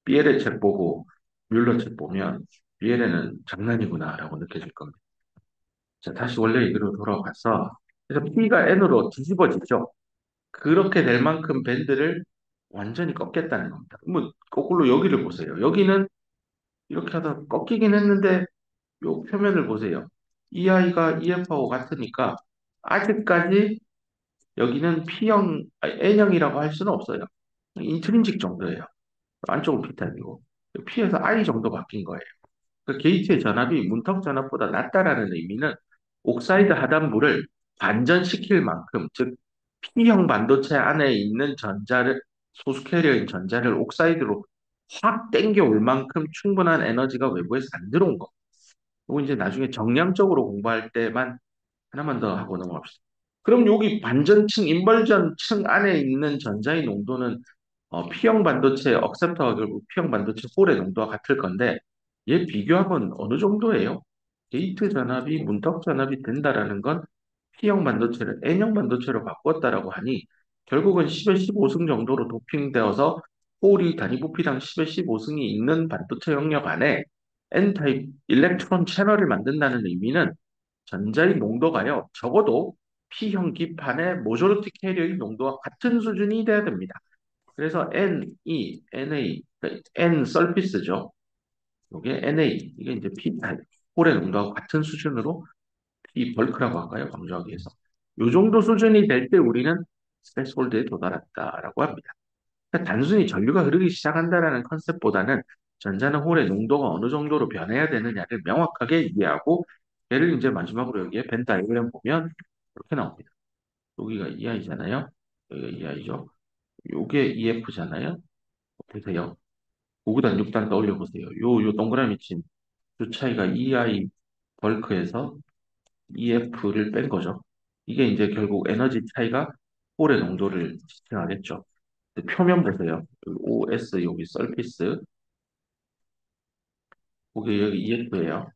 피에레 책 보고 뮬러 책 보면 피에레는 장난이구나라고 느껴질 겁니다. 자, 다시 원래 얘기로 돌아가서 그래서 P가 N으로 뒤집어지죠. 그렇게 될 만큼 밴드를 완전히 꺾겠다는 겁니다. 뭐 거꾸로 여기를 보세요. 여기는 이렇게 하다 꺾이긴 했는데 요 표면을 보세요. 이 아이가 EF하고 같으니까 아직까지 여기는 P형, N형이라고 할 수는 없어요. 인트린직 정도예요. 안쪽은 P 타입이고 P에서 I 정도 바뀐 거예요. 그 게이트의 전압이 문턱 전압보다 낮다라는 의미는 옥사이드 하단부를 반전시킬 만큼, 즉 P형 반도체 안에 있는 전자를 소수 캐리어인 전자를 옥사이드로 확 땡겨 올 만큼 충분한 에너지가 외부에서 안 들어온 거. 그거 이제 나중에 정량적으로 공부할 때만 하나만 더 하고 넘어갑시다. 그럼 여기 반전층, 인벌전층 안에 있는 전자의 농도는 P형 반도체 억셉터가 결국 P형 반도체 홀의 농도와 같을 건데 얘 비교하면 어느 정도예요? 게이트 전압이 문턱 전압이 된다라는 건 P형 반도체를 N형 반도체로 바꿨다라고 하니 결국은 10의 15승 정도로 도핑되어서 홀이 단위 부피당 10의 15승이 있는 반도체 영역 안에 N타입 일렉트론 채널을 만든다는 의미는 전자의 농도가요, 적어도 P형 기판의 모조리티 캐리어의 농도와 같은 수준이 돼야 됩니다. 그래서 Ne, Na, 그러니까 N 서피스죠. 이게 Na, 이게 이제 P 타입, 홀의 농도와 같은 수준으로 P 벌크라고 할까요? 강조하기 위해서. 이 정도 수준이 될 때 우리는 스레스홀드에 도달했다라고 합니다. 그러니까 단순히 전류가 흐르기 시작한다라는 컨셉보다는 전자는 홀의 농도가 어느 정도로 변해야 되느냐를 명확하게 이해하고 얘를 이제 마지막으로 여기에 벤 다이어그램 보면 이렇게 나옵니다. 여기가 EI잖아요. 여기가 EI죠. 요게 EF잖아요. 보세요. 5구단 6단 떠올려 보세요. 요 동그라미 친 요 차이가 EI 벌크에서 EF를 뺀 거죠. 이게 이제 결국 에너지 차이가 홀의 농도를 지칭하겠죠. 표면 보세요. 여기 OS 여기 서피스 그게 여기 EF예요.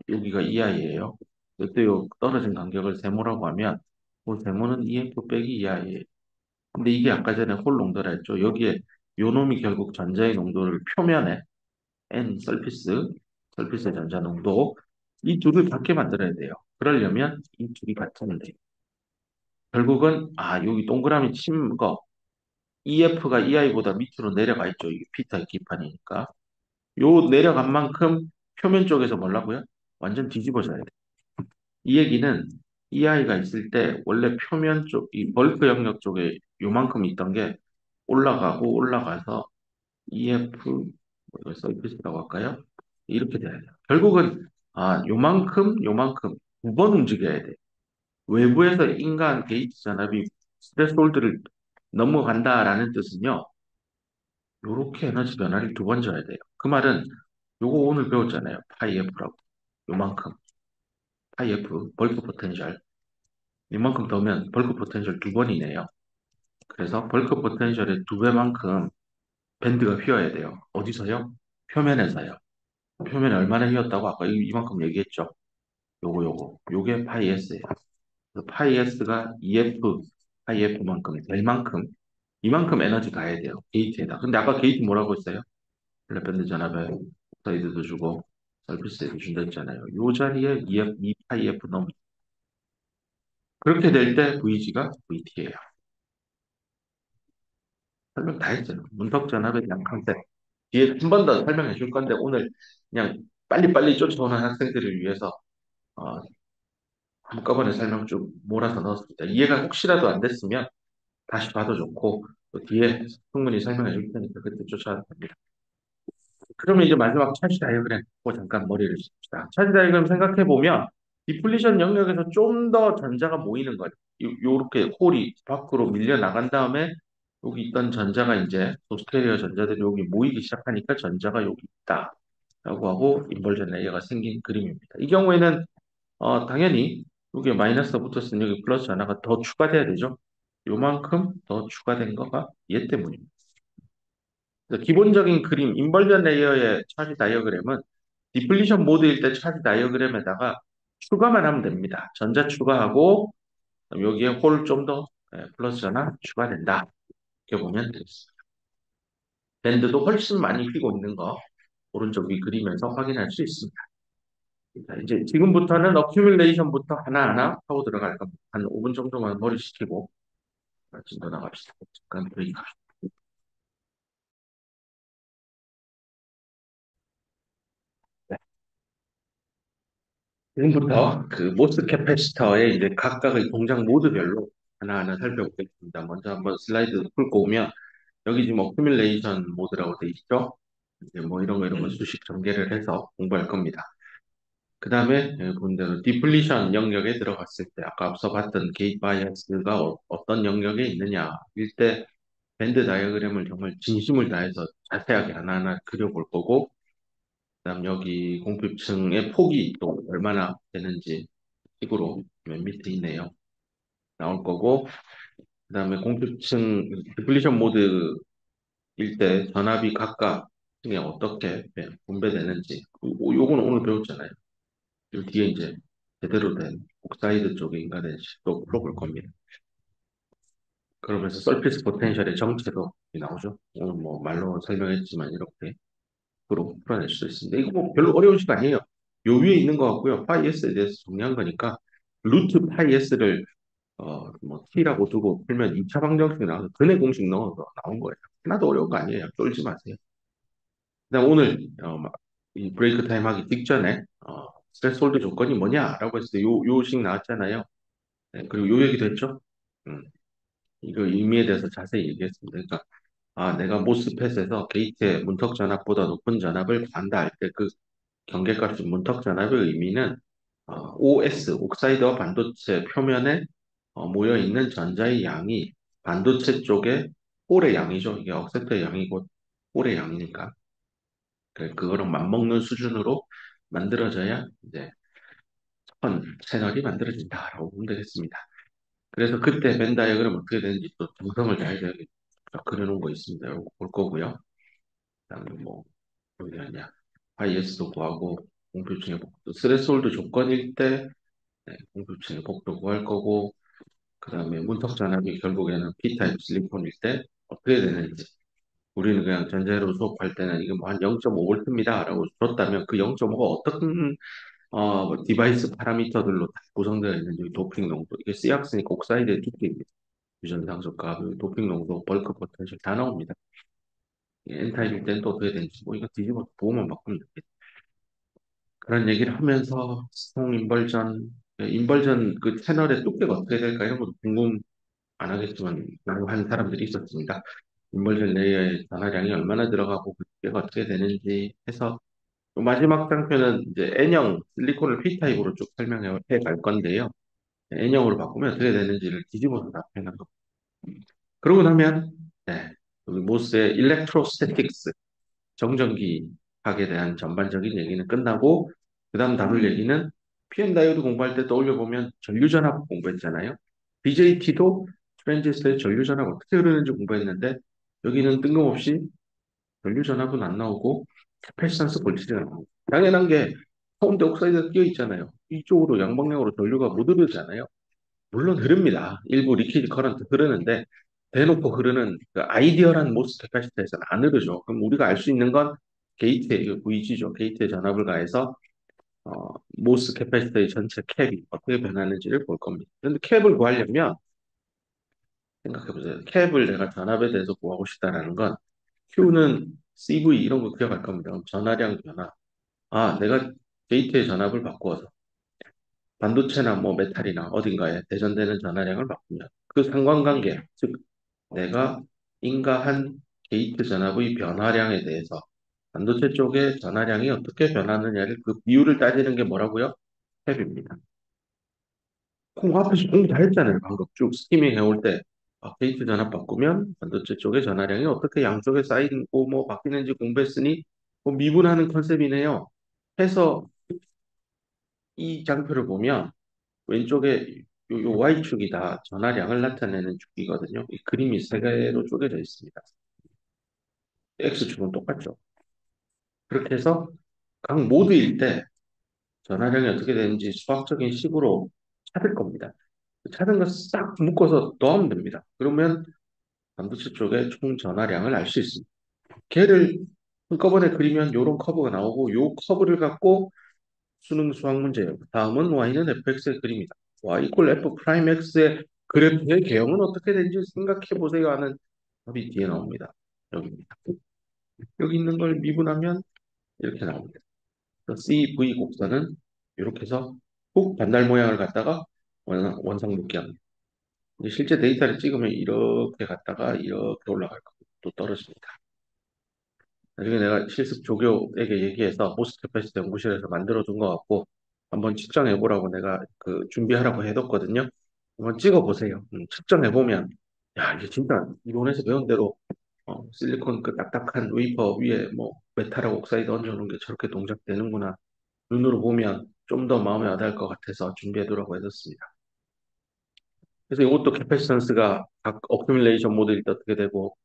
여기가 EI예요. 이때 요 떨어진 간격을 세모라고 하면 그 세모는 EF 빼기 EI예요. 근데 이게 아까 전에 홀 농도라 했죠. 여기에 요 놈이 결국 전자의 농도를 표면에 N 서피스의 전자 농도 이 둘을 같게 만들어야 돼요. 그러려면 이 둘이 같으면 돼요. 결국은 여기 동그라미 친 거 EF가 EI보다 밑으로 내려가 있죠. 이게 P타입 기판이니까. 요 내려간 만큼 표면 쪽에서 뭐라고요? 완전 뒤집어져야 돼. 이 얘기는 EI가 있을 때 원래 표면 쪽, 이 벌크 영역 쪽에 요만큼 있던 게 올라가고 올라가서 EF, 이걸 서비스라고 할까요? 이렇게 돼야 돼요. 결국은, 요만큼 두 번 움직여야 돼. 외부에서 인간 게이트 전압이 스레스홀드를 넘어간다라는 뜻은요, 요렇게 에너지 변화를 두 번 줘야 돼요. 그 말은 요거 오늘 배웠잖아요. 파이 F라고. 요만큼. 파이 F, 벌크 포텐셜. 이만큼 더면 벌크 포텐셜 두 번이네요. 그래서 벌크 포텐셜의 두 배만큼 밴드가 휘어야 돼요. 어디서요? 표면에서요. 표면에 얼마나 휘었다고 아까 이만큼 얘기했죠. 요게 파이 S예요. 그래서 파이 S가 EF, 파이 F만큼 될 만큼 이만큼 에너지 가야 돼요. 게이트에다. 근데 아까 게이트 뭐라고 했어요? 블랙밴드 전압에 옥사이드도 주고 서비스에도 준다 했잖아요. 요 자리에 EF, 2파이 F 넘 그렇게 될 때 VG가 VT예요. 설명 다 했잖아요. 문턱 전압에 대한 컨셉. 뒤에 한 번 더 설명해 줄 건데 오늘 그냥 빨리빨리 쫓아오는 학생들을 위해서 어, 한꺼번에 설명 좀 몰아서 넣었습니다. 이해가 혹시라도 안 됐으면 다시 봐도 좋고 또 뒤에 충분히 설명해 줄 테니까 그때 쫓아와도 됩니다. 그러면 이제 마지막 차지 다이어그램 보고 잠깐 머리를 씁시다. 차지 다이어그램 생각해 보면 디플리션 영역에서 좀 더 전자가 모이는 거예요. 요렇게 홀이 밖으로 밀려 나간 다음에 여기 있던 전자가 이제 소스테리어 전자들이 여기 모이기 시작하니까 전자가 여기 있다. 라고 하고 인벌전 레이어가 생긴 그림입니다. 이 경우에는 당연히 여기 마이너스가 붙었으니 여기 플러스 하나가 더 추가돼야 되죠. 요만큼 더 추가된 거가 얘 때문입니다. 그래서 기본적인 그림, 인벌전 레이어의 차지 다이어그램은 디플리션 모드일 때 차지 다이어그램에다가 추가만 하면 됩니다. 전자 추가하고 여기에 홀 좀 더 플러스 전화 추가된다. 이렇게 보면 되겠습니다. 밴드도 훨씬 많이 휘고 있는 거 오른쪽 위 그리면서 확인할 수 있습니다. 자, 이제 지금부터는 어큐뮬레이션부터 하나하나 하고 들어갈 겁니다. 한 5분 정도만 머리 식히고 진도 나갑시다. 잠깐 브레이크. 네. 지금부터 그 모스 캐패시터의 이제 각각의 동작 모드별로 하나하나 살펴보겠습니다. 먼저 한번 슬라이드 풀고 오면 여기 지금 어큐뮬레이션 모드라고 돼 있죠? 이제 뭐 이런 거 수식 전개를 해서 공부할 겁니다. 그 다음에 본 대로 디플리션 영역에 들어갔을 때 아까 앞서 봤던 게이트 바이어스가 떤 영역에 있느냐 일때 밴드 다이어그램을 정말 진심을 다해서 자세하게 하나하나 그려볼 거고 그다음 여기 공표층의 폭이 또 얼마나 되는지 식으로 맨 밑에 있네요. 나올 거고 그다음에 공표층 디플리션 모드일 때 전압이 각각 층에 어떻게 분배되는지 요거는 오늘 배웠잖아요. 요 뒤에 이제 제대로 된 옥사이드 쪽에 인가된 식도 풀어볼 겁니다. 그러면서 서피스 포텐셜의 정체도 나오죠. 오늘 뭐 말로 설명했지만 이렇게 으로 풀어낼 수 있습니다. 이거 뭐 별로 어려운 시간 아니에요. 요 위에 있는 거 같고요. 파이 s에 대해서 정리한 거니까 루트 파이 s를 뭐 t라고 두고 풀면 2차 방정식 나와서 근의 공식 넣어서 나온 거예요. 하나도 어려운 거 아니에요. 쫄지 마세요. 그다음 오늘 이 브레이크 타임 하기 직전에 스트레스 홀드 조건이 뭐냐라고 했을 때 요식 나왔잖아요. 네, 그리고 요 얘기도 했죠. 음, 이거 의미에 대해서 자세히 얘기했습니다. 그러니까 내가 모스펫에서 게이트의 문턱 전압보다 높은 전압을 가한다 할 때 그 경계값이 문턱 전압의 의미는 OS, 옥사이드와 반도체 표면에 모여 있는 전자의 양이 반도체 쪽에 홀의 양이죠. 이게 억세트의 양이고 홀의 양이니까. 그거랑 맞먹는 수준으로 만들어져야 이제 첫 채널이 만들어진다라고 보면 되겠습니다. 그래서 그때 벤 다이어그램 어떻게 되는지 또 정성을 다해서 여기 그려놓은 거 있습니다. 이거 볼 거고요. 그다음에 뭐 어디 하냐 IS도 구하고 공표층의 복도 스레스홀드 조건일 때 공표층의 복도 구할 거고 그 다음에 문턱 전압이 결국에는 P타입 실리콘일 때 어떻게 되는지 우리는 그냥 전자로 수업할 때는 이게 뭐 한 0.5V입니다 라고 줬다면 그 0.5가 어떤 디바이스 파라미터들로 다 구성되어 있는지 도핑 농도 이게 C약스니까 옥사이드의 두께입니다. 유전 상속과 그 도핑 농도, 벌크 포텐셜 다 나옵니다. N타입일 때는 또 어떻게 되는지 뭐 이거 뒤집어 보호만 바꾸면 됩니다. 그런 얘기를 하면서 스통 인벌전 그 채널의 두께가 어떻게 될까 이런 것도 궁금 안 하겠지만 궁금한 사람들이 있었습니다. 인벌전 레이어의 전화량이 얼마나 들어가고 그 두께가 어떻게 되는지 해서 또 마지막 장표는 이제 N형 실리콘을 P타입으로 쭉 설명해 갈 건데요. N형으로 바꾸면 어떻게 되는지를 뒤집어서 답변한 거. 그러고 나면 우리 모스의 일렉트로스태틱스 정전기학에 대한 전반적인 얘기는 끝나고 그 다음 다룰 얘기는 PM 다이오드 공부할 때 떠올려 보면 전류전압 공부했잖아요. BJT도 트랜지스터의 전류전압 어떻게 흐르는지 공부했는데 여기는 뜬금없이 전류전압은 안 나오고 캐패시턴스 볼티지가 나오고 당연한 게 가운데 옥사이드가 끼어 있잖아요. 이쪽으로 양방향으로 전류가 못 흐르잖아요. 물론 흐릅니다. 일부 리퀴드 커런트 흐르는데 대놓고 흐르는 그 아이디얼한 모스 캐파시터에서는 안 흐르죠. 그럼 우리가 알 수 있는 건 게이트에 이거 VG죠. 게이트에 전압을 가해서 모스 캐파시터의 전체 캡이 어떻게 변하는지를 볼 겁니다. 그런데 캡을 구하려면 생각해 보세요. 캡을 내가 전압에 대해서 구하고 싶다라는 건 Q는 CV 이런 거 기억할 겁니다. 그럼 전화량 변화. 내가 게이트의 전압을 바꾸어서 반도체나 뭐 메탈이나 어딘가에 대전되는 전화량을 바꾸면 그 상관관계, 즉 내가 인가한 게이트 전압의 변화량에 대해서 반도체 쪽의 전화량이 어떻게 변하느냐를 그 비율을 따지는 게 뭐라고요? 탭입니다. 공 앞에서 공부 다 했잖아요. 방금 쭉 스키밍 해올 때 게이트 전압 바꾸면 반도체 쪽의 전화량이 어떻게 양쪽에 쌓이고 뭐 바뀌는지 공부했으니 뭐 미분하는 컨셉이네요. 해서 이 장표를 보면 왼쪽에 요 Y축이 다 전하량을 나타내는 축이거든요. 이 그림이 세 개로 쪼개져 있습니다. X축은 똑같죠. 그렇게 해서 각 모드일 때 전화량이 어떻게 되는지 수학적인 식으로 찾을 겁니다. 찾은 거 싹 묶어서 넣으면 됩니다. 그러면 반도체 쪽의 총 전화량을 알 수 있습니다. 걔를 한꺼번에 그리면 이런 커브가 나오고 이 커브를 갖고 수능 수학 문제예요. 다음은 y는 fx의 그림이다. y 이퀄 f 프라임 x의 그래프의 개형은 어떻게 되는지 생각해 보세요 하는 답이 뒤에 나옵니다. 여기입니다. 여기 있는 걸 미분하면 이렇게 나옵니다. CV 곡선은 이렇게 해서 훅 반달 모양을 갖다가 원상복귀합니다. 근데 실제 데이터를 찍으면 이렇게 갔다가 이렇게 올라갈 거고 또 떨어집니다. 나중에 내가 실습 조교에게 얘기해서 모스 캐패시티 연구실에서 만들어 둔 것 같고 한번 측정해 보라고 내가 그 준비하라고 해뒀거든요. 한번 찍어 보세요. 측정해 보면 야 이게 진짜 이론에서 배운 대로 실리콘 그 딱딱한 웨이퍼 위에 뭐 메탈하고 옥사이드 얹어놓은 게 저렇게 동작되는구나. 눈으로 보면 좀 더 마음에 와닿을 것 같아서 준비해 두라고 해뒀습니다. 그래서 이것도 캐패시턴스가 각 어큐뮬레이션 모드일 때 어떻게 되고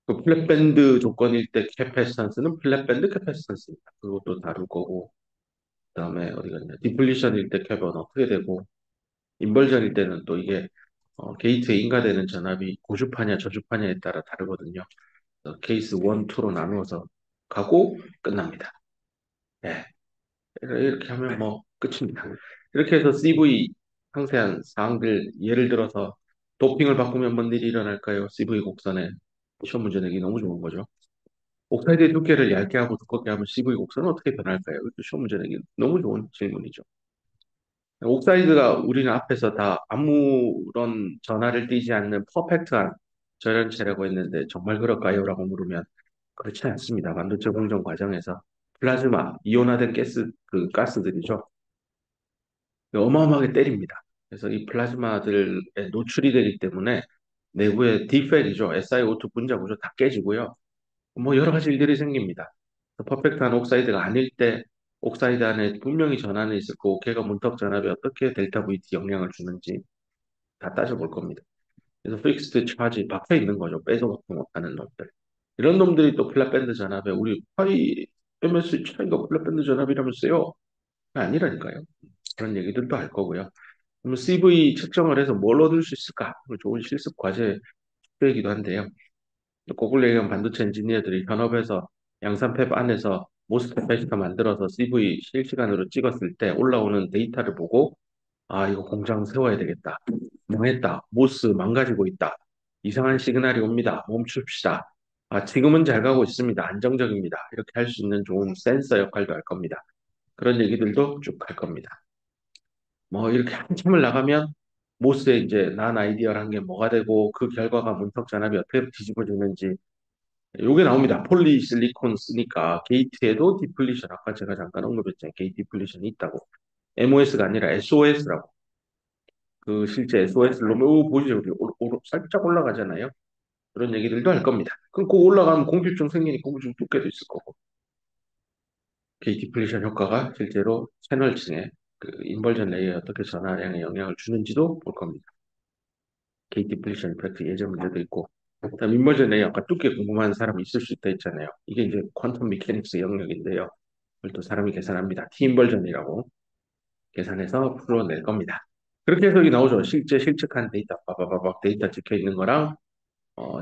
그 플랫밴드 조건일 때 캐패시턴스는 플랫밴드 캐패시턴스입니다. 그것도 다룰 거고 그다음에 어디 갔냐 디플리션일 때 캡은 어떻게 되고 인벌전일 때는 또 이게 게이트에 인가되는 전압이 고주파냐 저주파냐에 따라 다르거든요. 그래서 케이스 1, 2로 나누어서 가고 끝납니다. 네. 이렇게 하면 뭐 끝입니다. 이렇게 해서 CV 상세한 사항들 예를 들어서 도핑을 바꾸면 뭔 일이 일어날까요? CV 곡선에 시험 문제 내기 너무 좋은 거죠. 옥사이드의 두께를 얇게 하고 두껍게 하면 CV 곡선은 어떻게 변할까요? 이것도 시험 문제 내기 너무 좋은 질문이죠. 옥사이드가 우리는 앞에서 다 아무런 전하를 띠지 않는 퍼펙트한 절연체라고 했는데 정말 그럴까요? 라고 물으면 그렇지 않습니다. 반도체 공정 과정에서 플라즈마, 이온화된 가스들이죠. 어마어마하게 때립니다. 그래서 이 플라즈마들에 노출이 되기 때문에 내부의 디펠이죠. SiO2 분자 구조 다 깨지고요. 뭐 여러 가지 일들이 생깁니다. 퍼펙트한 옥사이드가 아닐 때 옥사이드 안에 분명히 전하는 있을 거고 걔가 문턱 전압에 어떻게 델타 VT 영향을 주는지 다 따져볼 겁니다. 그래서 픽스드 차지 박혀 있는 거죠. 빼서박지 못하는 놈들. 이런 놈들이 또 플랫밴드 전압에 우리 파이 MS 차이가 플랫밴드 전압이라면서요? 아니라니까요. 그런 얘기들도 할 거고요. 그럼 CV 측정을 해서 뭘 얻을 수 있을까? 좋은 실습 과제 숙제이기도 한데요. 고글 얘기한 반도체 엔지니어들이 현업에서 양산팹 안에서 모스펫 패시터 만들어서 CV 실시간으로 찍었을 때 올라오는 데이터를 보고 아 이거 공장 세워야 되겠다. 망했다. 모스 망가지고 있다. 이상한 시그널이 옵니다. 멈춥시다. 아 지금은 잘 가고 있습니다. 안정적입니다. 이렇게 할 수 있는 좋은 센서 역할도 할 겁니다. 그런 얘기들도 쭉 할 겁니다. 뭐 이렇게 한참을 나가면 모스의 이제 난 아이디어란 게 뭐가 되고 그 결과가 문턱 전압이 어떻게 뒤집어지는지 요게 나옵니다. 폴리실리콘 쓰니까 게이트에도 디플리션 아까 제가 잠깐 언급했잖아요. 게이트 디플리션이 있다고. MOS가 아니라 SOS라고. 그 실제 SOS를 놓으면 보이죠? 우리 살짝 올라가잖아요. 그런 얘기들도 할 겁니다. 그럼 그 올라가면 공기증 생기니까 공기증 두께도 있을 거고. 게이트 디플리션 효과가 실제로 채널층에 그 인벌전 레이어에 어떻게 전하량에 영향을 주는지도 볼 겁니다. 게이트 디플리션 이펙트 예전 문제도 있고. 그다음 인벌전 레이어 아까 두께 궁금한 사람이 있을 수 있다 했잖아요. 이게 이제 퀀텀 미케닉스 영역인데요. 그걸 또 사람이 계산합니다. T인벌전이라고 계산해서 풀어낼 겁니다. 그렇게 해석이 나오죠. 실제 실측한 데이터, 빠바바박 데이터 찍혀 있는 거랑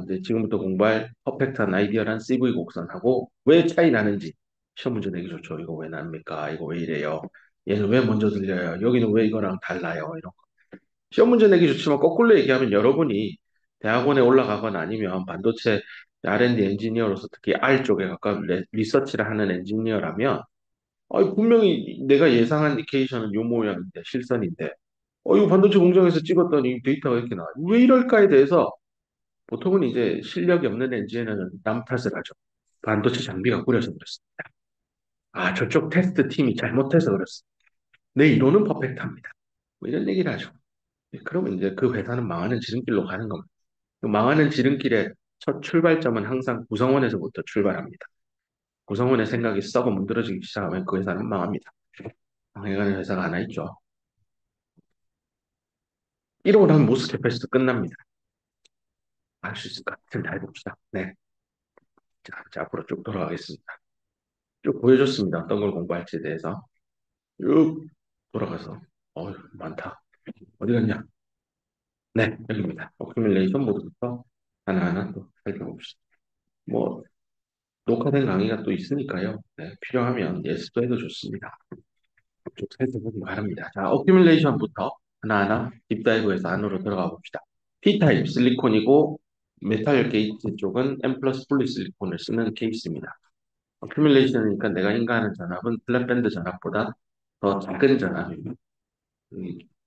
이제 지금부터 공부할 퍼펙트한 아이디어란 CV 곡선하고 왜 차이 나는지 시험 문제 내기 좋죠. 이거 왜 납니까? 이거 왜 이래요? 얘는 왜 먼저 들려요? 여기는 왜 이거랑 달라요? 이런 거. 시험 문제 내기 좋지만 거꾸로 얘기하면 여러분이 대학원에 올라가거나 아니면 반도체 R&D 엔지니어로서 특히 R 쪽에 가까운 리서치를 하는 엔지니어라면 분명히 내가 예상한 인디케이션은 요 모양인데 실선인데 이거 반도체 공장에서 찍었더니 데이터가 이렇게 나와. 왜 이럴까에 대해서 보통은 이제 실력이 없는 엔지니어는 남 탓을 하죠. 반도체 장비가 구려서 그렇습니다. 아, 저쪽 테스트 팀이 잘못해서 그렇습니다. 내 이론은 퍼펙트합니다. 뭐 이런 얘기를 하죠. 그러면 이제 그 회사는 망하는 지름길로 가는 겁니다. 그 망하는 지름길의 첫 출발점은 항상 구성원에서부터 출발합니다. 구성원의 생각이 썩어 문드러지기 시작하면 그 회사는 망합니다. 망해가는 회사가 하나 있죠. 이러고 나면 모스 캐패시터 끝납니다. 알 수 있을까? 잘 봅시다. 네. 자, 이제 앞으로 쭉 돌아가겠습니다. 쭉 보여줬습니다. 어떤 걸 공부할지에 대해서. 쭉 돌아가서. 많다. 어디 갔냐? 네, 여기입니다. 어큐뮬레이션 모드부터 하나하나 또 살펴봅시다. 뭐, 녹화된 강의가 또 있으니까요. 네, 필요하면 예습도 해도 좋습니다. 쭉 살펴보기 바랍니다. 자, 어큐뮬레이션부터 하나하나 딥다이브해서 안으로 들어가 봅시다. P타입 실리콘이고 메탈 게이트 쪽은 M 플러스 폴리실리콘을 쓰는 케이스입니다. 어큐뮬레이션이니까 내가 인가하는 전압은 플랫밴드 전압보다 더 작은 전압입니다.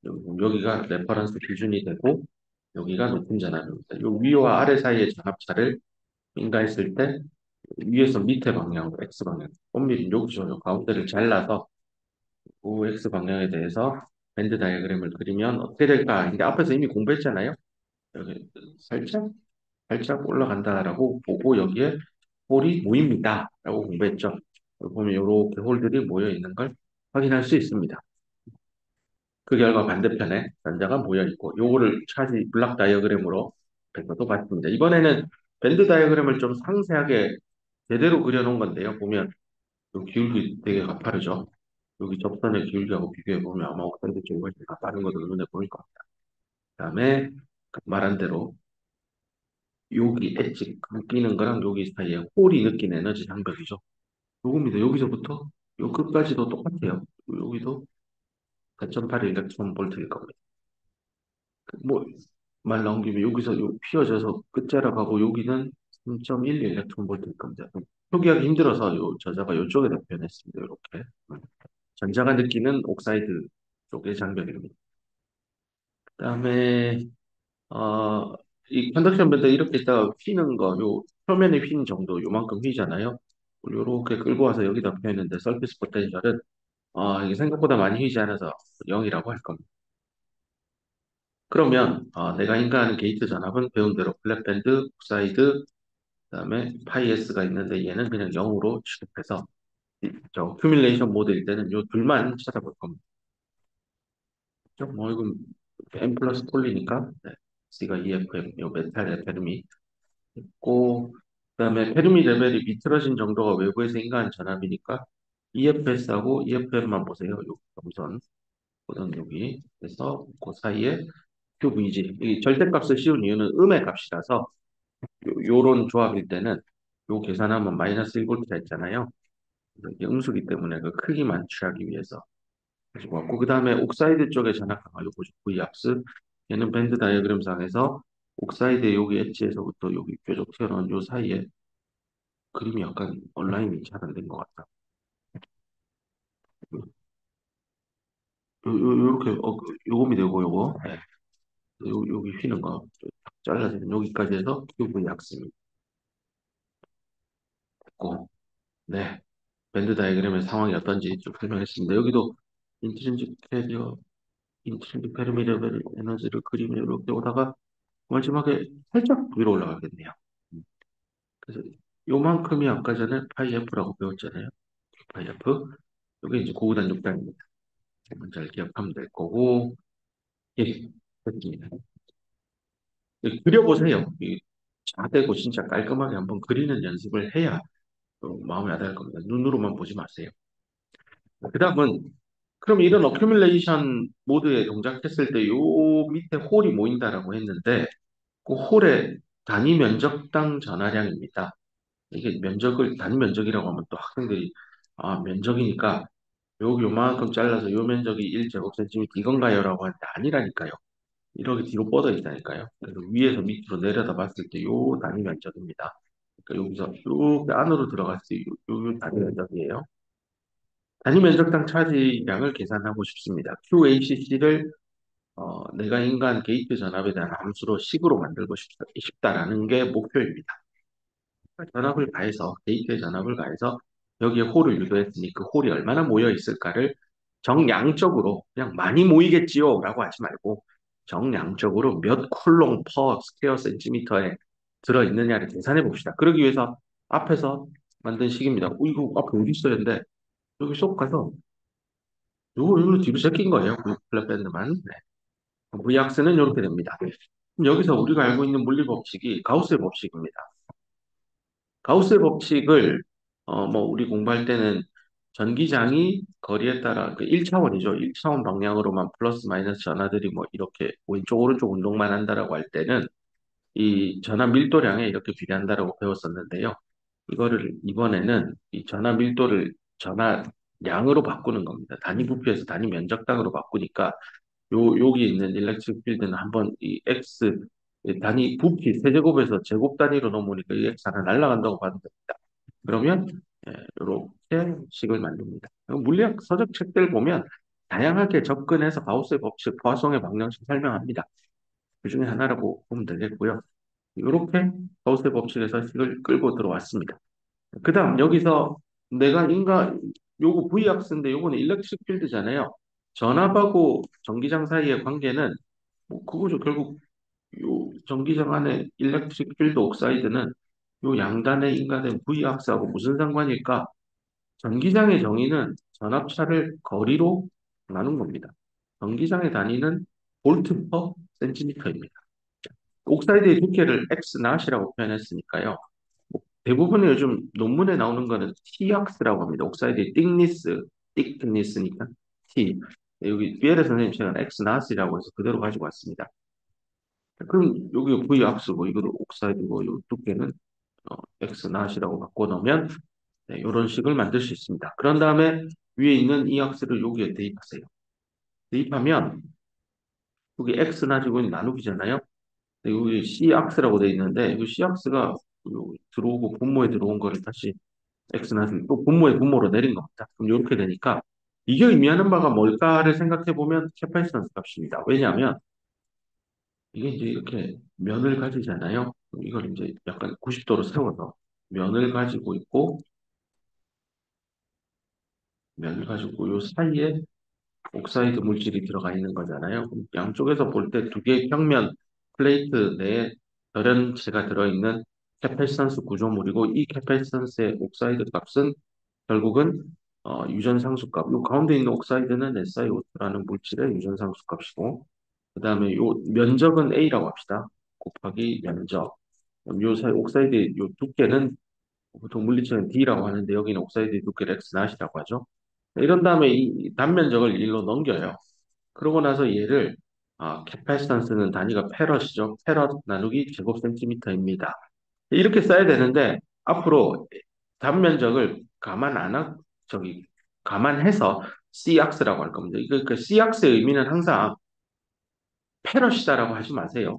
여기가 레퍼런스 기준이 되고 여기가 높은 전압입니다. 이 위와 아래 사이의 전압차를 인가했을 때 위에서 밑에 방향으로 X 방향, 엄밀히 여기서 요 가운데를 잘라서 그 X 방향에 대해서 밴드 다이어그램을 그리면 어떻게 될까? 이게 앞에서 이미 공부했잖아요. 여기 살짝 살짝 올라간다라고 보고 여기에 홀이 모입니다라고 공부했죠. 여기 보면 이렇게 홀들이 모여 있는 걸 확인할 수 있습니다. 그 결과 반대편에 전자가 모여 있고 요거를 차지 블락 다이어그램으로 뱉어도 봤습니다. 이번에는 밴드 다이어그램을 좀 상세하게 제대로 그려놓은 건데요. 보면 요 기울기 되게 가파르죠. 여기 접선의 기울기하고 비교해 보면 아마 옥산대 쪽이 훨씬 가파른 것으로 눈에 보일 겁니다. 그다음에 말한 대로 여기 엣지 느끼는 거랑 여기 사이에 홀이 느낀 에너지 장벽이죠. 요겁니다. 여기서부터 요 끝까지도 똑같아요. 여기도 4.8 일렉트론 볼트일 겁니다. 뭐, 말 나온 김에 여기서 요 피어져서 끝자락하고 여기는 3.1 일렉트론 볼트일 겁니다. 표기하기 힘들어서 요 저자가 요쪽에다 표현했습니다. 이렇게. 전자가 느끼는 옥사이드 쪽의 장벽입니다. 그다음에 이 컨덕션 밴드 이렇게 있다가 휘는 거, 요 표면에 휘는 정도 요만큼 휘잖아요. 요렇게 끌고 와서 여기다 표현했는데 서피스 포텐셜은 이게 생각보다 많이 휘지 않아서 0이라고 할 겁니다. 그러면 내가 인가하는 게이트 전압은 배운 대로 플랫밴드, 옥사이드, 그다음에 파이 S가 있는데 얘는 그냥 0으로 취급해서 저 큐뮬레이션 모드일 때는 요 둘만 찾아볼 겁니다. 뭐 이건 M 플러스 폴리니까 네. C가 EFM, 요 메탈의 페르미 있고 그다음에 페르미 레벨이 비틀어진 정도가 외부에서 인가한 전압이니까 EFS하고 EFM만 보세요. 요 점선 보던 여기 그래서 그 사이에 QVG 이 절대값을 씌운 이유는 음의 값이라서 요런 조합일 때는 요 계산하면 마이너스 1볼트가 있잖아요. 이게 음수기 때문에 그 크기만 취하기 위해서 가지고 왔고 그 다음에 옥사이드 쪽에 전압 강화 요거 V압스 얘는 밴드 다이어그램 상에서 옥사이드 여기 엣지에서부터 여기 뾰족 튀어나온 요 사이에 그림이 약간 온라인이 잘 안 된 것 같다. 요렇게 요금이 되고 요거 네. 여기 휘는 거 잘라지는 여기까지 해서 QV 약습이 있고 네 밴드 다이어그램의 상황이 어떤지 좀 설명했습니다. 여기도 인트린식 캐리어 인트린식 페르미레벨 에너지를 그리면 이렇게 오다가 마지막에 살짝 위로 올라가겠네요. 음, 그래서 요만큼이 아까 전에 파이 F라고 배웠잖아요. 파이 F. 이게 이제 고구단 6단입니다. 잘 기억하면 될 거고, 예, 됐습니다. 그려보세요. 자대고 진짜 깔끔하게 한번 그리는 연습을 해야 마음이 와닿을 겁니다. 눈으로만 보지 마세요. 그 다음은, 그럼 이런 어큐뮬레이션 모드에 동작했을 때 요 밑에 홀이 모인다라고 했는데, 그 홀의 단위 면적당 전하량입니다. 이게 면적을 단위 면적이라고 하면 또 학생들이 면적이니까 요만큼 잘라서 요 면적이 1제곱센티미터 이건가요? 라고 하는데 아니라니까요. 이렇게 뒤로 뻗어 있다니까요. 그래서 위에서 밑으로 내려다 봤을 때 요 단위 면적입니다. 그러니까 여기서 이렇게 안으로 들어갔을 때 요 단위 면적이에요. 단위 면적당 차지량을 계산하고 싶습니다. QACC를 내가 인간 게이트 전압에 대한 함수로 식으로 만들고 싶다라는 게 목표입니다. 전압을 가해서 데이터의 전압을 가해서 여기에 홀을 유도했으니 그 홀이 얼마나 모여 있을까를 정량적으로 그냥 많이 모이겠지요 라고 하지 말고 정량적으로 몇 쿨롱 퍼 스퀘어 센티미터에 들어있느냐를 계산해 봅시다. 그러기 위해서 앞에서 만든 식입니다. 이거 앞에 어디 있어야 되는데 여기 쏙 가서 요거 뒤로 제낀 거예요. 플랫밴드만. 네. V악스는 이렇게 됩니다. 그럼 여기서 우리가 알고 있는 물리 법칙이 가우스의 법칙입니다. 가우스의 법칙을 뭐 우리 공부할 때는 전기장이 거리에 따라 그 1차원이죠. 1차원 방향으로만 플러스 마이너스 전하들이 뭐 이렇게 왼쪽 오른쪽 운동만 한다라고 할 때는 이 전하 밀도량에 이렇게 비례한다라고 배웠었는데요. 이거를 이번에는 이 전하 밀도를 전하량으로 바꾸는 겁니다. 단위 부피에서 단위 면적당으로 바꾸니까 여기 있는 일렉트릭 필드는 한번 이 x 이 단위 부피 세제곱에서 제곱 단위로 넘으니까 이 x 하나 날아간다고 봐도 됩니다. 그러면 이렇게 식을 만듭니다. 물리학 서적 책들 보면 다양하게 접근해서 가우스의 법칙, 포화송의 방정식 설명합니다. 그 중에 하나라고 보면 되겠고요. 이렇게 가우스의 법칙에서 식을 끌고 들어왔습니다. 그 다음 여기서 내가 요거 V악스인데 요거는 일렉트릭 필드잖아요. 전압하고 전기장 사이의 관계는 뭐 그거죠. 결국 요 전기장 안에 일렉트릭 필드 옥사이드는 요 양단에 인가된 V악스하고 무슨 상관일까? 전기장의 정의는 전압차를 거리로 나눈 겁니다. 전기장의 단위는 볼트 퍼 센티미터입니다. 옥사이드의 두께를 X 낫이라고 표현했으니까요. 뭐 대부분의 요즘 논문에 나오는 거는 T악스라고 합니다. 옥사이드의 띵니스니까 T. 여기 비에르 선생님처럼 X 낫이라고 해서 그대로 가지고 왔습니다. 그럼 여기 V 악스고 이것도 옥사이드고 이 두께는 X 낫이라고 바꿔놓으면 네, 이런 식을 만들 수 있습니다. 그런 다음에 위에 있는 이 악스를 여기에 대입하세요. 대입하면 여기 X 낫이고 나누기잖아요. 여기 C악스라고 돼 있는데 이 C악스가 들어오고 분모에 들어온 거를 다시 X낫을 또 분모의 분모로 내린 겁니다. 그럼 이렇게 되니까 이게 의미하는 바가 뭘까를 생각해 보면 캐파시턴스 값입니다. 왜냐하면 이게 이제 이렇게 면을 가지잖아요. 이걸 이제 약간 90도로 세워서 면을 가지고 있고 면을 가지고 요 사이에 옥사이드 물질이 들어가 있는 거잖아요. 그럼 양쪽에서 볼 때 두 개의 평면 플레이트 내에 절연체가 들어있는 캐패시턴스 구조물이고 이 캐패시턴스의 옥사이드 값은 결국은 유전상수값. 요 가운데 있는 옥사이드는 SiO2라는 물질의 유전상수값이고 그 다음에 요 면적은 A라고 합시다. 곱하기 면적. 그럼 요 사이 옥사이드 요 두께는 보통 물리치는 D라고 하는데 여기는 옥사이드 두께를 X 낫이라고 하죠. 이런 다음에 이 단면적을 1로 넘겨요. 그러고 나서 얘를 캐파시턴스는 단위가 페럿이죠. 페럿 나누기 제곱 센티미터입니다. 이렇게 써야 되는데 앞으로 단면적을 저기 감안해서 C악스라고 할 겁니다. 그 C악스의 의미는 항상 페럿이다라고 하지 마세요.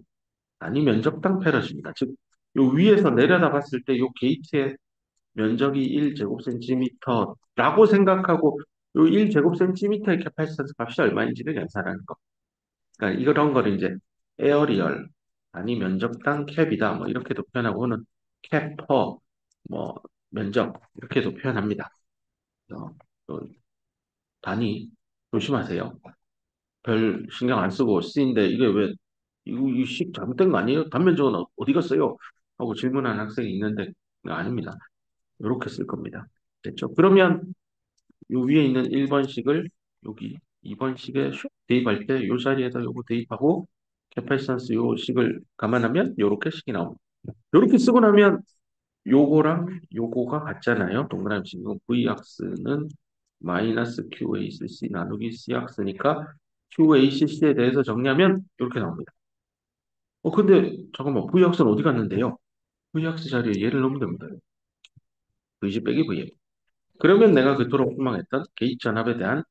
단위 면적당 페럿입니다. 즉, 요 위에서 내려다 봤을 때 요 게이트의 면적이 1제곱센티미터라고 생각하고 요 1제곱센티미터의 캐파시턴스 값이 얼마인지를 계산하는 거. 그러니까 이런 거를 이제 에어리얼 아니 면적당 캡이다 뭐 이렇게도 표현하고는 캡퍼 뭐 면적 이렇게도 표현합니다. 또 단위 조심하세요. 별 신경 안 쓰고 쓰인데 이게 왜 이식 잘못된 거 아니에요? 단면적은 어디 갔어요? 하고 질문하는 학생이 있는데 아닙니다. 이렇게 쓸 겁니다. 됐죠? 그러면 요 위에 있는 1번식을 여기 2번식에 슉 대입할 때 요 자리에다 요거 대입하고 캐파시턴스 요 식을 감안하면 요렇게 식이 나옵니다. 요렇게 쓰고 나면 요거랑 요거가 같잖아요. 동그라미 지금 V악스는 마이너스 QACC 나누기 C악스니까 QACC에 대해서 정리하면 이렇게 나옵니다. 근데 잠깐만 V악스는 어디 갔는데요? V악스 자리에 얘를 넣으면 됩니다. VG 빼기 VF. 그러면 내가 그토록 희망했던 게이트 전압에 대한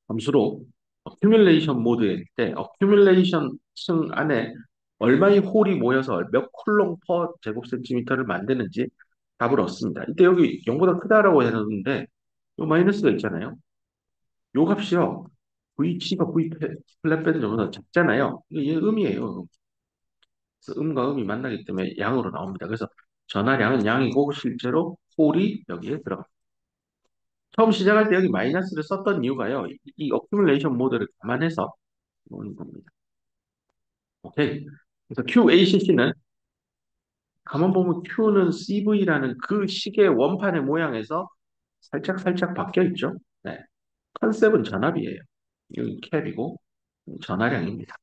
함수로 어큐뮬레이션 모드일 때 어큐뮬레이션 층 안에 얼마의 홀이 모여서 몇 쿨롱 퍼 제곱 센티미터를 만드는지 답을 얻습니다. 이때 여기 0보다 크다라고 해놨는데 요 마이너스가 있잖아요. 요 값이요. VC가 V 플랫 밴드보다 작잖아요. 이게 얘 음이에요. 그래서 음과 음이 만나기 때문에 양으로 나옵니다. 그래서 전하량은 양이고 실제로 홀이 여기에 들어갑니다. 처음 시작할 때 여기 마이너스를 썼던 이유가요. 이 어큐뮬레이션 모드를 감안해서 놓은 겁니다. 오케이. 그래서 QACC는 가만 보면 Q는 CV라는 그 식의 원판의 모양에서 살짝 살짝 바뀌어 있죠. 네. 컨셉은 전압이에요. 여기 캡이고 전하량입니다.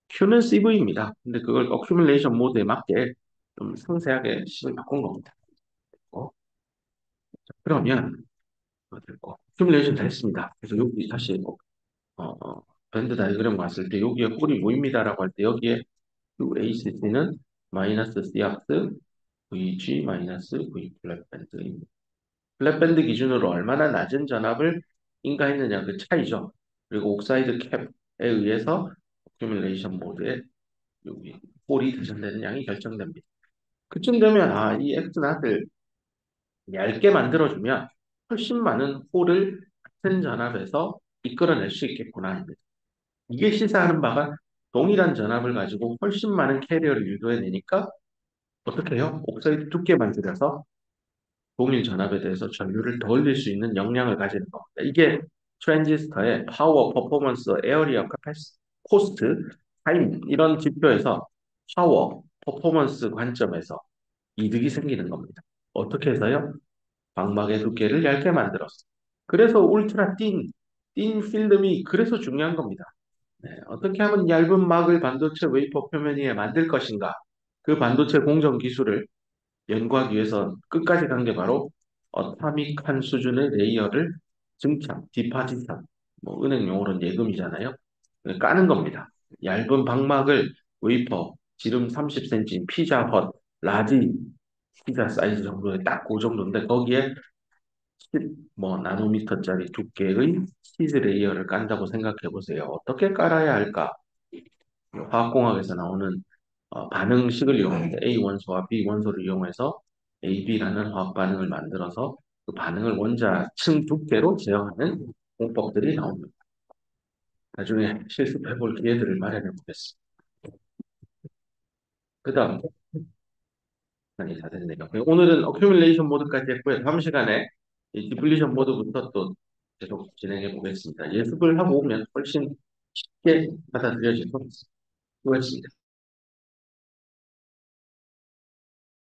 Q는 CV입니다. 근데 그걸 어큐뮬레이션 모드에 맞게 좀 상세하게 식을 바꾼 겁니다. 그러면 이거 됐고 시뮬레이션 다 했습니다. 그래서 여기 다시 밴드 다이그램 왔을 때 여기에 홀이 모입니다라고 할 때 여기에 QACC는 마이너스 C압스 VG 마이너스 V 플랫밴드입니다. 플랫밴드 기준으로 얼마나 낮은 전압을 인가했느냐 그 차이죠. 그리고 옥사이드 캡에 의해서 어큐뮬레이션 모드에 여기 홀이 대전되는 양이 결정됩니다. 그쯤 되면 이 엑스낫을 얇게 만들어주면 훨씬 많은 홀을 같은 전압에서 이끌어낼 수 있겠구나 합니다. 이게 시사하는 바가 동일한 전압을 가지고 훨씬 많은 캐리어를 유도해내니까 어떻게 해요? 옥사이드 두께만 줄여서 동일 전압에 대해서 전류를 더 올릴 수 있는 역량을 가지는 겁니다. 이게 트랜지스터의 파워, 퍼포먼스, 에어리어, 카패시티, 코스트, 타임 이런 지표에서 파워, 퍼포먼스 관점에서 이득이 생기는 겁니다. 어떻게 해서요? 방막의 두께를 얇게 만들었어. 그래서 울트라 띤 필름이 그래서 중요한 겁니다. 네, 어떻게 하면 얇은 막을 반도체 웨이퍼 표면 위에 만들 것인가? 그 반도체 공정 기술을 연구하기 위해서 끝까지 간 게 바로 어타믹한 수준의 레이어를 증착, 디파지션, 뭐 은행 용어로는 예금이잖아요. 까는 겁니다. 얇은 방막을 웨이퍼, 지름 30cm, 피자 헛, 라지 피자 사이즈 정도의 딱 그 정도인데 거기에 10뭐 나노미터짜리 두께의 치즈 레이어를 깐다고 생각해 보세요. 어떻게 깔아야 할까? 화학공학에서 나오는 반응식을 이용해서 A 원소와 B 원소를 이용해서 AB라는 화학 반응을 만들어서 그 반응을 원자층 두께로 제어하는 공법들이 나옵니다. 나중에 실습해 볼 기회들을 마련해 보겠습니다. 그 다음, 시간이 다 됐네요. 오늘은 어큐뮬레이션 모드까지 했고요. 다음 시간에 이 디플리션 모드부터 또 계속 진행해 보겠습니다. 예습을 하고 오면 훨씬 쉽게 받아들여질 것 같습니다. 수고했습니다.